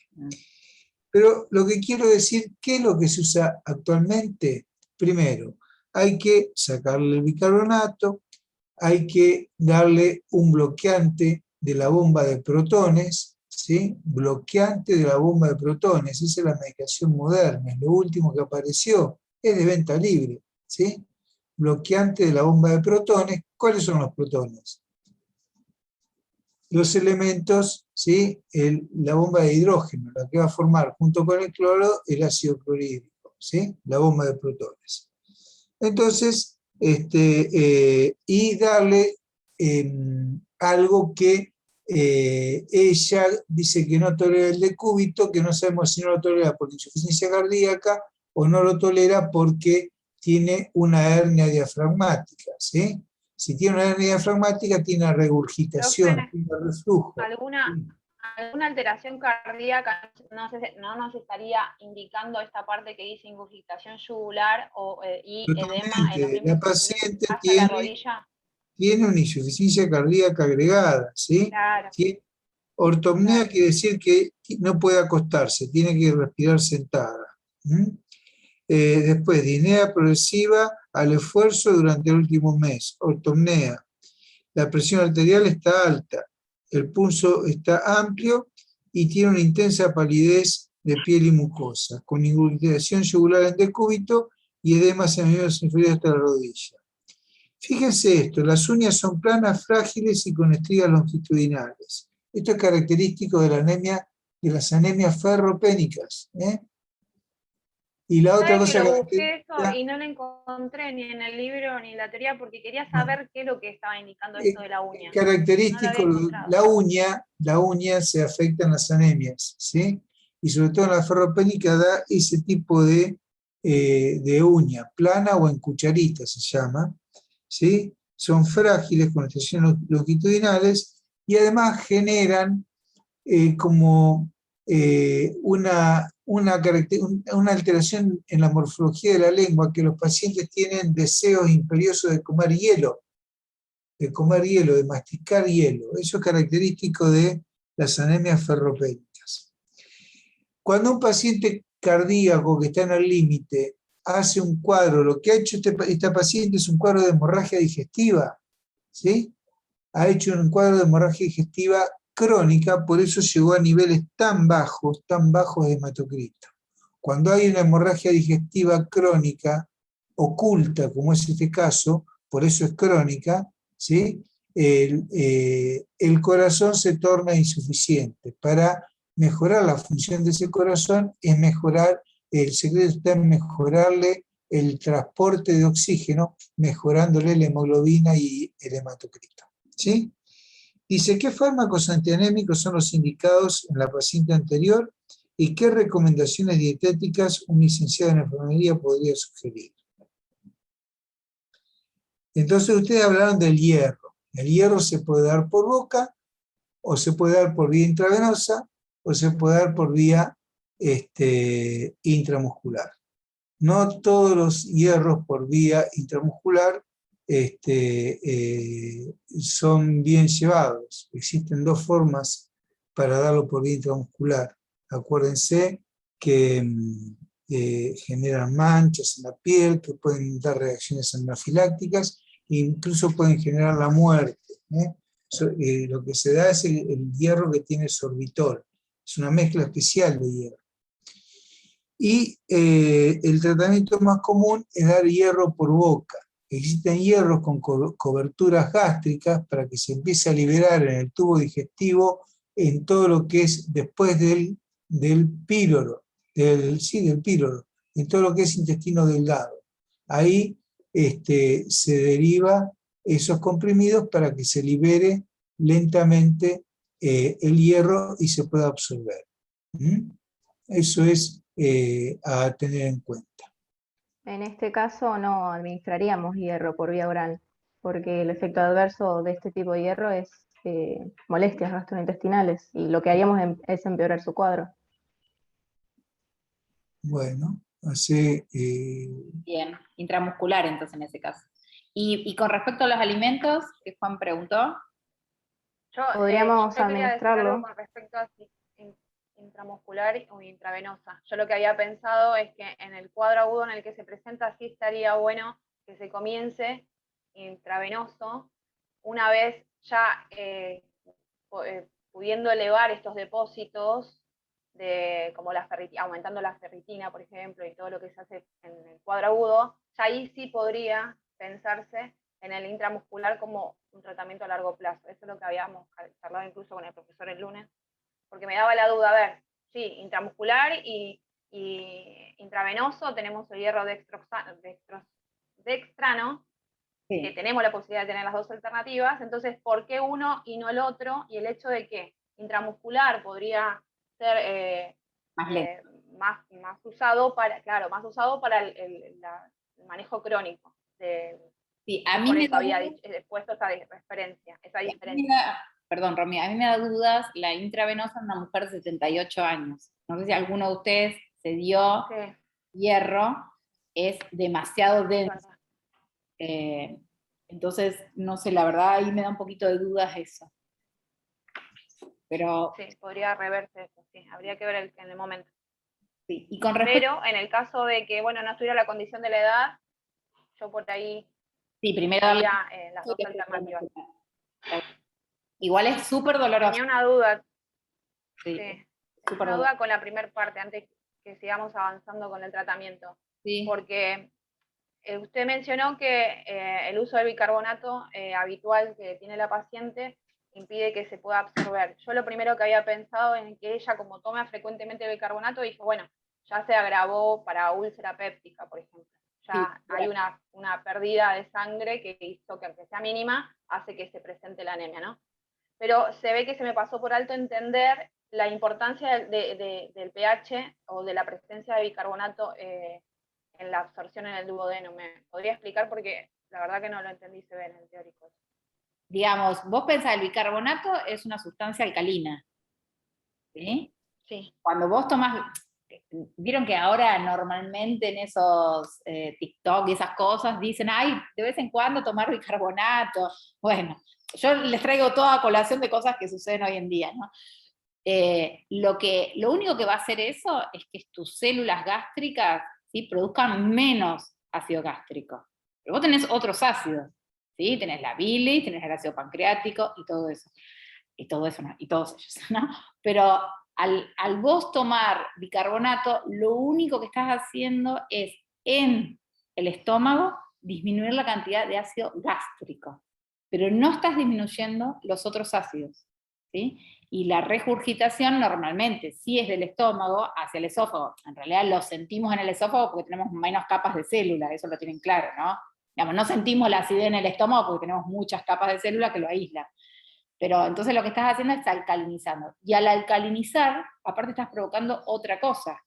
Pero lo que quiero decir, ¿qué es lo que se usa actualmente? Primero, hay que sacarle el bicarbonato, hay que darle un bloqueante de la bomba de protones, ¿sí? Bloqueante de la bomba de protones, esa es la medicación moderna, es lo último que apareció, es de venta libre, ¿sí? Bloqueante de la bomba de protones. ¿Cuáles son los protones? Los elementos, ¿sí? La bomba de hidrógeno, la que va a formar junto con el cloro el ácido clorhídrico, ¿sí? La bomba de protones. Entonces, y darle algo que ella dice que no tolera el decúbito, que no sabemos si no lo tolera por insuficiencia cardíaca o no lo tolera porque tiene una hernia diafragmática, ¿sí? Si tiene una hernia diafragmática, tiene regurgitación, tiene reflujo. ¿Alguna alteración cardíaca no nos estaría indicando esta parte que dice ingurgitación yugular y edema en los miembros La paciente hasta la rodilla? tiene una insuficiencia cardíaca agregada, ¿sí? Claro. Ortopnea quiere decir que no puede acostarse, tiene que respirar sentada. Después, disnea progresiva al esfuerzo durante el último mes, ortopnea. La presión arterial está alta, el pulso está amplio y tiene una intensa palidez de piel y mucosa, con ingurgitación yugular en decúbito y edema en miembros inferiores hasta la rodilla. Fíjense esto, las uñas son planas, frágiles y con estrías longitudinales. Esto es característico de la anemia, de las anemias ferropénicas. Y la otra cosa que lo busqué eso y no lo encontré ni en el libro ni en la teoría porque quería saber qué es lo que estaba indicando esto de la uña. Característico, la uña se afecta en las anemias, ¿sí? Y sobre todo en la ferropénica da ese tipo de uña, plana o en cucharita se llama, ¿sí? Son frágiles con estaciones longitudinales y además generan como una alteración en la morfología de la lengua, que los pacientes tienen deseos imperiosos de comer hielo, de masticar hielo. Eso es característico de las anemias ferropénicas. Cuando un paciente cardíaco que está en el límite hace un cuadro, lo que ha hecho esta paciente es un cuadro de hemorragia digestiva, ¿sí? Ha hecho un cuadro de hemorragia digestiva crónica, por eso llegó a niveles tan bajos de hematocrito. Cuando hay una hemorragia digestiva crónica, oculta, como es este caso, por eso es crónica, ¿sí? El corazón se torna insuficiente. Para mejorar la función de ese corazón, el secreto está en mejorarle el transporte de oxígeno, mejorándole la hemoglobina y el hematocrito, ¿sí? Dice, ¿qué fármacos antianémicos son los indicados en la paciente anterior y qué recomendaciones dietéticas un licenciado en enfermería podría sugerir? Entonces ustedes hablaron del hierro. El hierro se puede dar por boca, o se puede dar por vía intravenosa, o se puede dar por vía intramuscular. No todos los hierros por vía intramuscular son bien llevados. Existen dos formas para darlo por vía intramuscular. Acuérdense que generan manchas en la piel, que pueden dar reacciones anafilácticas e incluso pueden generar la muerte. Lo que se da es el hierro que tiene sorbitol. Es una mezcla especial de hierro. Y el tratamiento más común es dar hierro por boca. existen hierros con coberturas gástricas para que se empiece a liberar en el tubo digestivo en todo lo que es después del píloro, del píloro, en todo lo que es intestino delgado. Ahí se deriva esos comprimidos para que se libere lentamente el hierro y se pueda absorber. Eso es a tener en cuenta. En este caso no administraríamos hierro por vía oral, porque el efecto adverso de este tipo de hierro es molestias gastrointestinales, y lo que haríamos es empeorar su cuadro. Bueno, así... Bien, intramuscular entonces en ese caso. Y con respecto a los alimentos, que Juan preguntó. Podríamos yo quería decir algo administrarlo. con respecto a si intramuscular o intravenosa. Yo lo que había pensado es que en el cuadro agudo en el que se presenta sí estaría bueno que se comience intravenoso una vez ya pudiendo elevar estos depósitos como la ferritina, aumentando la ferritina, por ejemplo, y todo lo que se hace en el cuadro agudo, ya ahí sí podría pensarse en el intramuscular como un tratamiento a largo plazo. Eso es lo que habíamos charlado incluso con el profesor el lunes, porque me daba la duda, a ver, sí, intramuscular y intravenoso tenemos el hierro dextrano, sí, que tenemos la posibilidad de tener las dos alternativas, entonces, ¿por qué uno y no el otro? Y el hecho de que intramuscular podría ser más usado para, claro, más usado para el manejo crónico. Sí, a mí por me eso da había dudas, puesto esa referencia, esa a mí diferencia. perdón, Romy, a mí me da dudas la intravenosa en una mujer de 78 años. No sé si alguno de ustedes se dio hierro, es demasiado denso. Entonces, no sé, la verdad ahí me da un poquito de dudas eso. Pero, sí, podría reverse eso, sí, habría que ver en el momento. Sí, y con respecto... Pero en el caso de que, bueno, no estuviera la condición de la edad, yo por ahí sí, primero darle las dos alternativas. Igual es súper doloroso. Tenía una duda. Sí, una duda con la primera parte, antes que sigamos avanzando con el tratamiento. Sí. Porque usted mencionó que el uso del bicarbonato habitual que tiene la paciente impide que se pueda absorber. Yo lo primero que había pensado en que ella, como toma frecuentemente bicarbonato, dijo, bueno, ya se agravó para úlcera péptica, por ejemplo. Ya hay una pérdida de sangre que hizo que, aunque sea mínima, hace que se presente la anemia, ¿no? Pero se ve que se me pasó por alto entender la importancia del pH o de la presencia de bicarbonato en la absorción en el duodeno. ¿Me podría explicar? Porque la verdad que no lo entendí, se ve en el teórico. Digamos, vos pensás, el bicarbonato es una sustancia alcalina, ¿sí? Sí. Cuando vos tomás, vieron que ahora normalmente en esos TikTok y esas cosas dicen, ay, de vez en cuando tomar bicarbonato. Bueno, yo les traigo toda colación de cosas que suceden hoy en día, ¿no? Lo único que va a hacer eso es que tus células gástricas, ¿sí?, produzcan menos ácido gástrico. Pero vos tenés otros ácidos, ¿sí? Tenés la bilis, tenés el ácido pancreático y todo eso. Y todos ellos, ¿no? Pero al vos tomar bicarbonato, lo único que estás haciendo es, en el estómago, disminuir la cantidad de ácido gástrico. Pero no estás disminuyendo los otros ácidos, ¿sí? Y la regurgitación normalmente, si es del estómago hacia el esófago, en realidad lo sentimos en el esófago porque tenemos menos capas de célula, eso lo tienen claro, ¿no? Digamos, no sentimos la acidez en el estómago porque tenemos muchas capas de célula que lo aíslan. Pero entonces lo que estás haciendo es alcalinizando. Y al alcalinizar, aparte estás provocando otra cosa,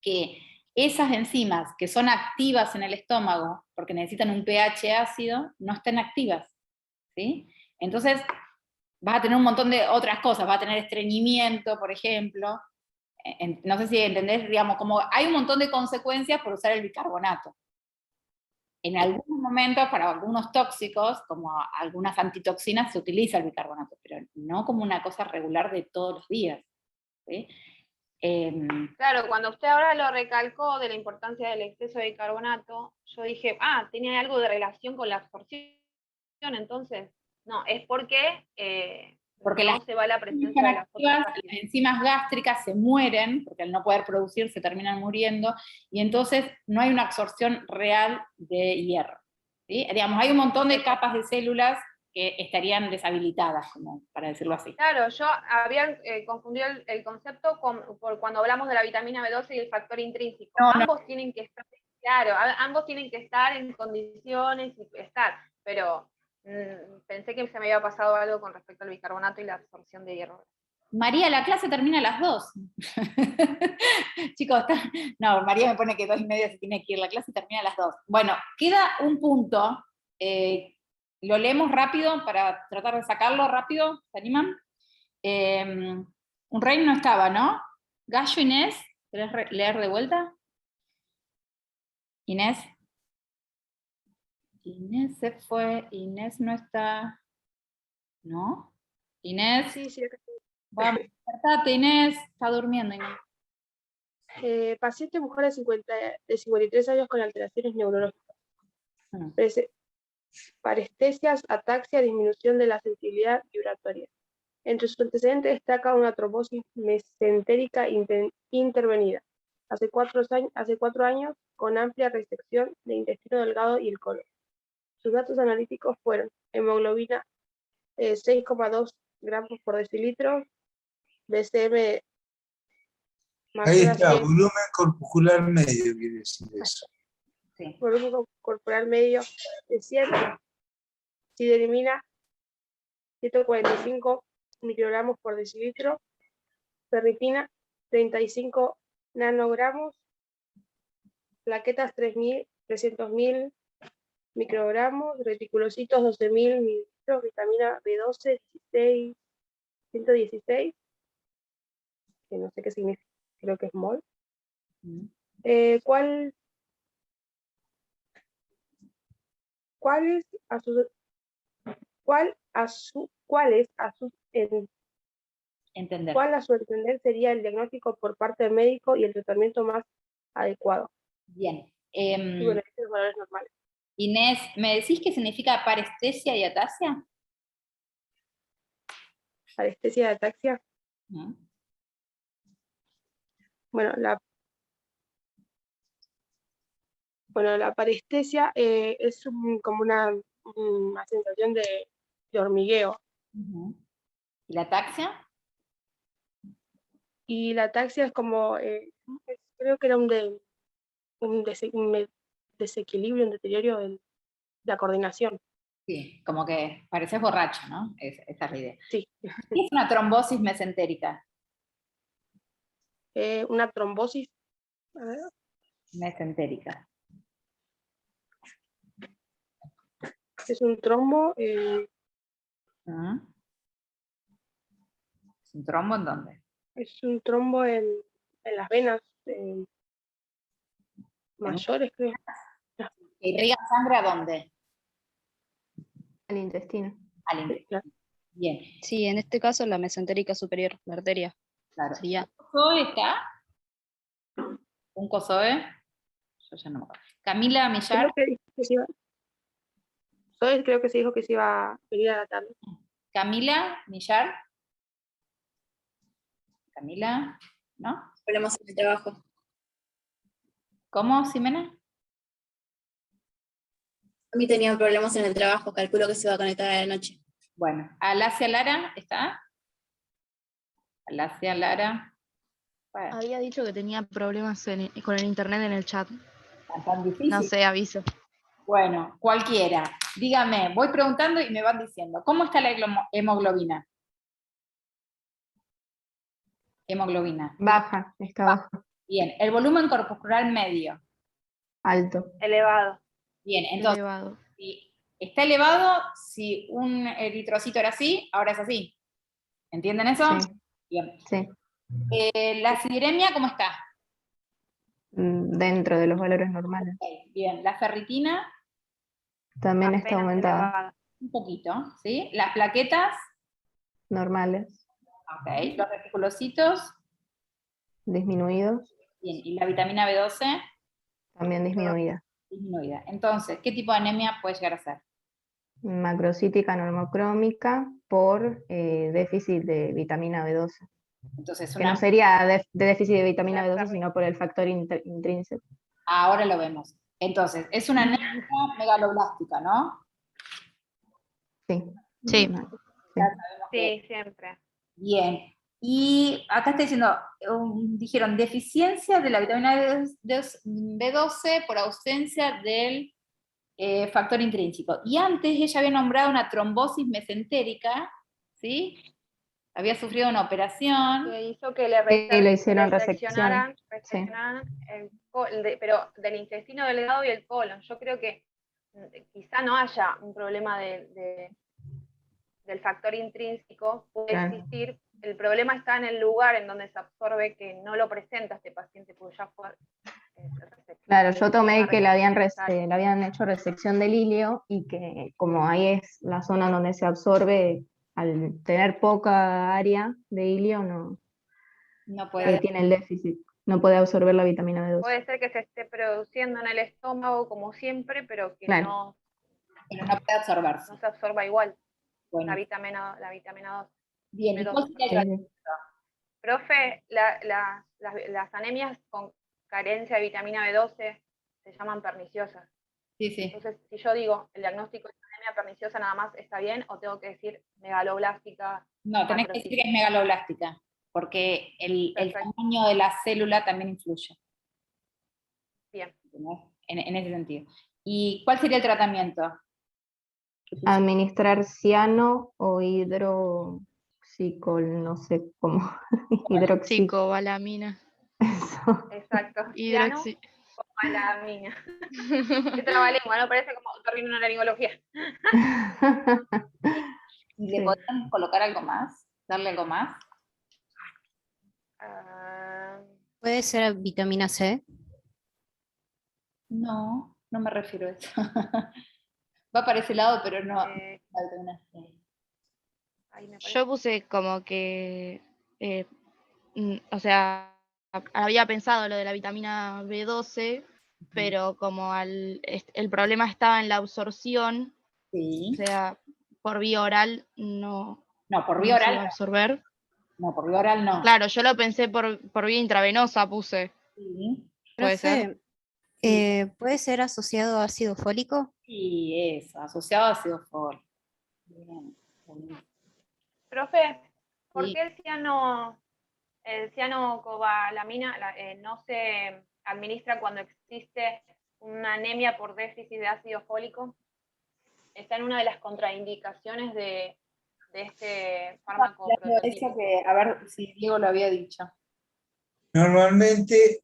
que esas enzimas que son activas en el estómago, porque necesitan un pH ácido, no están activas, ¿sí? Entonces vas a tener un montón de otras cosas, vas a tener estreñimiento, por ejemplo. No sé si entendés, digamos, como hay un montón de consecuencias por usar el bicarbonato. En algunos momentos, para algunos tóxicos, como algunas antitoxinas, se utiliza el bicarbonato, pero no como una cosa regular de todos los días, ¿sí? Claro, cuando usted ahora lo recalcó de la importancia del exceso de bicarbonato, yo dije, tenía algo de relación con la absorción, entonces, no, es porque no se va la presencia de las enzimas gástricas se mueren, porque al no poder producir se terminan muriendo, y entonces no hay una absorción real de hierro, ¿sí? Digamos, hay un montón de capas de células que estarían deshabilitadas, como para decirlo así. Claro, yo había confundido el concepto por cuando hablamos de la vitamina B12 y el factor intrínseco. No, no. Ambos tienen que estar, claro, ambos tienen que estar en condiciones y estar, pero pensé que se me había pasado algo con respecto al bicarbonato y la absorción de hierro. María, la clase termina a las 2. Chicos, no, María me pone que 2:30 se tiene que ir, la clase termina a las 2. Bueno, queda un punto, lo leemos rápido para tratar de sacarlo rápido, ¿se animan? Un rey no estaba, ¿no? Gallo, Inés, ¿querés leer de vuelta? Inés. Inés se fue, Inés no está, ¿no? Inés. Sí, sí, acá estoy. Vamos, despertate, Inés, está durmiendo, Inés. Paciente mujer de 53 años con alteraciones neurológicas. Parestesias, ataxia, disminución de la sensibilidad vibratoria. Entre sus antecedentes destaca una trombosis mesentérica intervenida hace 4 años con amplia resección de intestino delgado y el colon. Sus datos analíticos fueron hemoglobina 6,2 gramos por decilitro, BCM Ahí mayor a está, 100, volumen corporal medio, quiere decir eso. Sí. volumen corporal medio de 100, siderimina 145 microgramos por decilitro, ferritina 35 nanogramos, plaquetas 300.000 microgramos, reticulocitos 12.000 mililitros, vitamina B12 116, que no sé qué significa, creo que es mol. ¿Cuál es a su entender sería el diagnóstico por parte del médico y el tratamiento más adecuado? Bien. Y bueno, estos valores normales. Inés, ¿me decís qué significa parestesia y ataxia? Parestesia y ataxia. Bueno, la parestesia es como una sensación de hormigueo. ¿Y la ataxia? Y la ataxia es como, creo que era un desequilibrio, un deterioro de la coordinación. Sí, como que pareces borracho, ¿no? Esa es la idea. Sí. ¿Qué es una trombosis mesentérica? Una trombosis, a ver, mesentérica. es un trombo. ¿Es un trombo en dónde? Es un trombo en las venas mayores, creo. ¿Irriga sangre a dónde? Al intestino. Al intestino. Bien. Sí, en este caso la mesentérica superior, la arteria. Claro. Sería. ¿COSOE está? ¿Un COSOE? Yo ya no me acuerdo. Camila Millar. Creo que se dijo que se iba a venir a la tarde. Camila Millar. Camila, ¿no? Problemas en el trabajo. ¿Cómo, Ximena? A mí tenía problemas en el trabajo, calculo que se va a conectar a la noche. Bueno, Alacia Lara, ¿está? Alacia Lara. Bueno. Había dicho que tenía problemas con el internet en el chat. ¿Tan difícil? No sé, aviso. Bueno, cualquiera. Dígame, voy preguntando y me van diciendo. ¿Cómo está la hemoglobina? Hemoglobina. Baja, está baja. Bien, el volumen corporal medio. Alto. Elevado. Bien, entonces, elevado. Si está elevado, si un eritrocito era así, ahora es así. ¿Entienden eso? Sí. Bien. Sí. ¿La acidemia cómo está? Dentro de los valores normales. Okay, bien, la ferritina. También está aumentada. Elevada. Un poquito, ¿sí? Las plaquetas. Normales. Ok, los reticulocitos. Disminuidos. Bien, y la vitamina B12. También disminuida. Disminuida. Entonces, ¿qué tipo de anemia puede llegar a ser? Macrocítica normocrómica por déficit de vitamina B12. Entonces, que no sería de déficit de vitamina B12, sino por el factor intrínseco. Ahora lo vemos. Entonces, es una anemia megaloblástica, ¿no? Sí. Sí. Ya sabemos que- Sí, siempre. Bien. Y acá está diciendo, dijeron deficiencia de la vitamina B12 por ausencia del factor intrínseco. Y antes ella había nombrado una trombosis mesentérica, ¿sí? Había sufrido una operación. Que hizo que le, Sí, le hicieron reseccionaran, resección. pero del intestino delgado y el colon. Yo creo que quizá no haya un problema del factor intrínseco, puede Claro. existir. El problema está en el lugar en donde se absorbe, que no lo presenta este paciente, porque ya fue Claro, yo tomé que le habían hecho resección del ilio y que como ahí es la zona donde se absorbe, al tener poca área de ilio, No puede. tiene el déficit, no puede absorber la vitamina B12. Puede ser que se esté produciendo en el estómago como siempre, pero que Claro. Pero no puede absorberse. no se absorba igual Bueno. la vitamina 2. Bien, ¿y cuál sería el tratamiento? Profe, las anemias con carencia de vitamina B12 se llaman perniciosas. Sí, sí. Entonces, si yo digo el diagnóstico de anemia perniciosa nada más está bien, o tengo que decir megaloblástica. No, tenés que decir que es megaloblástica, porque el tamaño de la célula también influye. Bien. En ese sentido. ¿Y cuál sería el tratamiento? Administrar ciano o hidroxicol, no sé cómo. Psicobalamina. Exacto. Hidroxi. O balamina. Qué trabalengua, ¿no? Parece como termino una laringología. ¿Y le podrían colocar algo más? ¿Darle algo más? ¿Puede ser vitamina C? No, no me refiero a eso. Va para ese lado, pero no. Yo puse como que, o sea, había pensado lo de la vitamina B12, pero como el problema estaba en la absorción, o sea, por vía oral no, no, por vía oral se va a absorber. No, por vía oral no. Claro, yo lo pensé por vía intravenosa, puse. Sí. ¿Puede ser? ¿Puede ser asociado a ácido fólico? Sí, eso, asociado a ácido fólico. Bien. Profe, ¿por Sí. qué el cianocobalamina no se administra cuando existe una anemia por déficit de ácido fólico? Está en una de las contraindicaciones de este fármaco prototípico. Eso que, a ver si Diego lo había dicho. Normalmente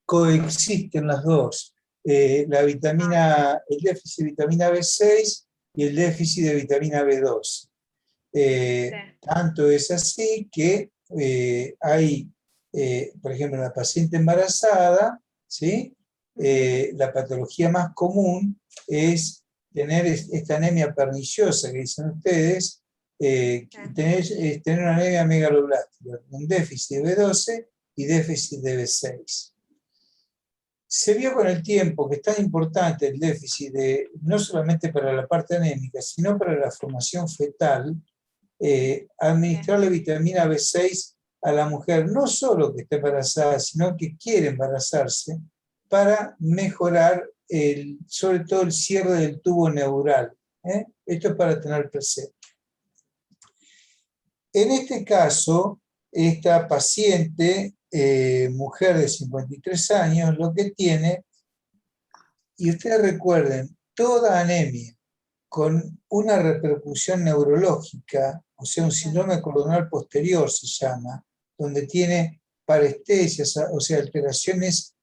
coexisten las dos. El déficit de vitamina B6 y el déficit de vitamina B2. Tanto es así que hay, por ejemplo, en la paciente embarazada, ¿sí? La patología más común es tener esta anemia perniciosa que dicen ustedes, tener una anemia megaloblástica, un déficit de B12 y déficit de B6. Se vio con el tiempo que es tan importante el déficit no solamente para la parte anémica, sino para la formación fetal, administrarle vitamina B6 a la mujer, no solo que esté embarazada, sino que quiere embarazarse, para mejorar sobre todo el cierre del tubo neural. Esto es para tener presente. En este caso, esta paciente, mujer de 53 años, lo que tiene, y ustedes recuerden, toda anemia con una repercusión neurológica, o sea, un síndrome cordonal posterior se llama, donde tiene parestesias, o sea, alteraciones,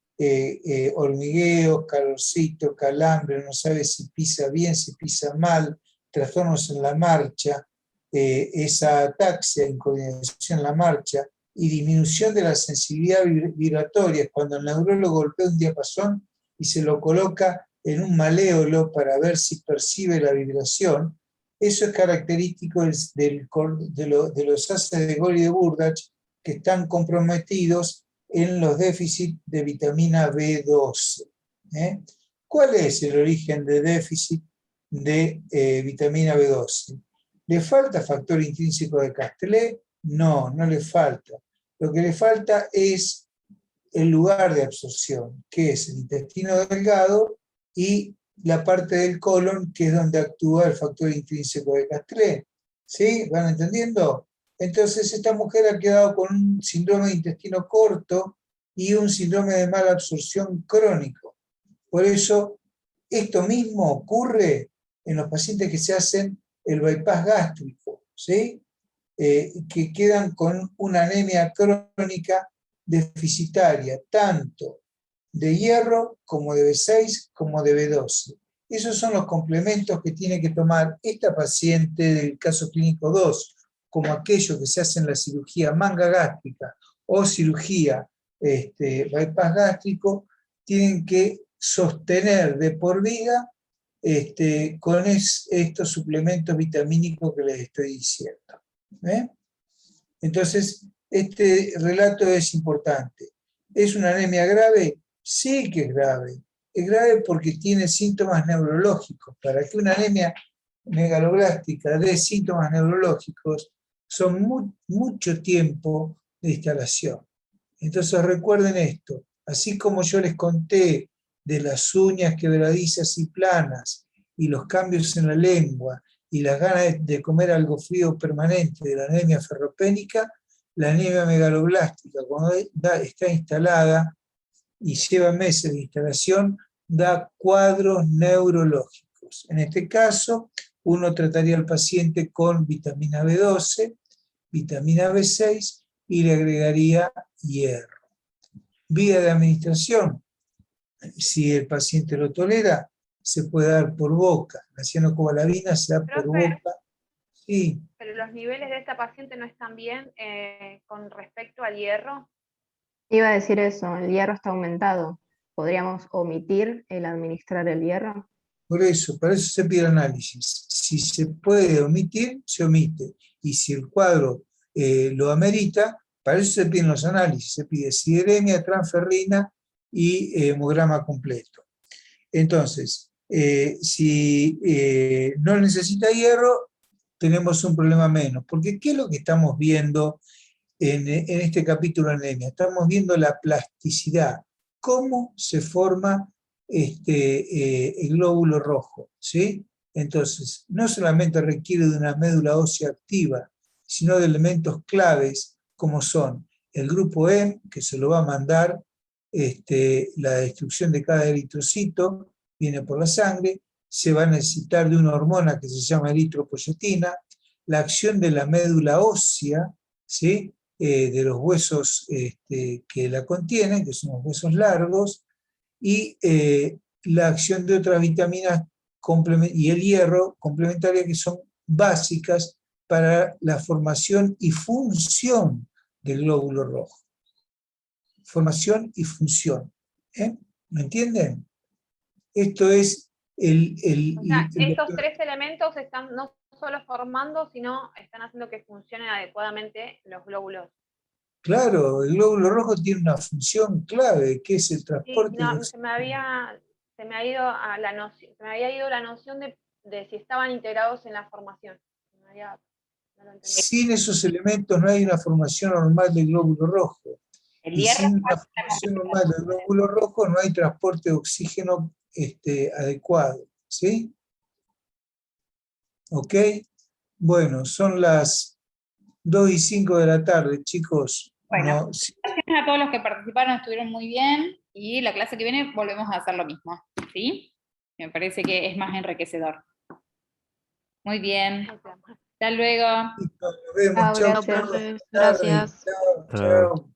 hormigueos, calorcito, calambre, no sabe si pisa bien, si pisa mal, trastornos en la marcha, esa ataxia, incoordinación en la marcha y disminución de la sensibilidad vibratoria, cuando el neurólogo golpea un diapasón y se lo coloca en un maléolo para ver si percibe la vibración. Eso es característico de los ácidos de Gol y de Burdach, que están comprometidos en los déficits de vitamina B12. ¿Cuál es el origen de déficit de vitamina B12? ¿Le falta factor intrínseco de Castellet? No, no le falta. Lo que le falta es el lugar de absorción, que es el intestino delgado, y la parte del colon, que es donde actúa el factor intrínseco de Castré. ¿Sí? ¿Van entendiendo? Entonces esta mujer ha quedado con un síndrome de intestino corto y un síndrome de mala absorción crónico. Por eso, esto mismo ocurre en los pacientes que se hacen el bypass gástrico, ¿sí? Que quedan con una anemia crónica deficitaria, tanto de hierro como de B6 como de B12. Esos son los complementos que tiene que tomar esta paciente del caso clínico 2, como aquellos que se hacen la cirugía manga gástrica o cirugía bypass gástrico, tienen que sostener de por vida con estos suplementos vitamínicos que les estoy diciendo. Entonces, este relato es importante. ¿Es una anemia grave? Sí que es grave. Es grave porque tiene síntomas neurológicos. Para que una anemia megaloblástica dé síntomas neurológicos, son mucho tiempo de instalación. Entonces recuerden esto, así como yo les conté de las uñas quebradizas y planas, y los cambios en la lengua, y las ganas de comer algo frío permanente de la anemia ferropénica, la anemia megaloblástica, cuando está instalada y lleva meses de instalación, da cuadros neurológicos. En este caso, uno trataría al paciente con vitamina B12, vitamina B6 y le agregaría hierro. Vía de administración, si el paciente lo tolera, se puede dar por boca. La cianocobalamina se da por boca. Sí. Pero los niveles de esta paciente no están bien con respecto al hierro. Iba a decir eso, el hierro está aumentado. ¿Podríamos omitir el administrar el hierro? Por eso, para eso se pide análisis. Si se puede omitir, se omite. Y si el cuadro lo amerita, para eso se piden los análisis. Se pide sideremia, transferrina y hemograma completo. Entonces, si no necesita hierro, tenemos un problema menos. Porque ¿qué es lo que estamos viendo en este capítulo de anemia? Estamos viendo la plasticidad. Cómo se forma el glóbulo rojo, ¿sí? Entonces, no solamente requiere de una médula ósea activa, sino de elementos claves como son el grupo M, que se lo va a mandar la destrucción de cada eritrocito, viene por la sangre, se va a necesitar de una hormona que se llama eritropoyetina, la acción de la médula ósea, ¿sí? De los huesos que la contienen, que son los huesos largos, y la acción de otras vitaminas y el hierro complementaria que son básicas para la formación y función del glóbulo rojo. Formación y función. ¿Me entienden? Esto es estos tres elementos están no solo formando, sino están haciendo que funcionen adecuadamente los glóbulos. Claro, el glóbulo rojo tiene una función clave, que es el transporte. Sí, no, se me había ido la noción de si estaban integrados en la formación. No lo entendí. Sin esos elementos no hay una formación normal del glóbulo rojo. Y sin una formación normal del glóbulo rojo no hay transporte de oxígeno adecuado. ¿Sí? ¿Ok? Bueno, son las 2:05 de la tarde, chicos. Bueno, no, sí. Gracias a todos los que participaron, estuvieron muy bien, y la clase que viene volvemos a hacer lo mismo, ¿sí? Me parece que es más enriquecedor. Muy bien. Hasta luego. Nos vemos. Chao, Gracias. chao.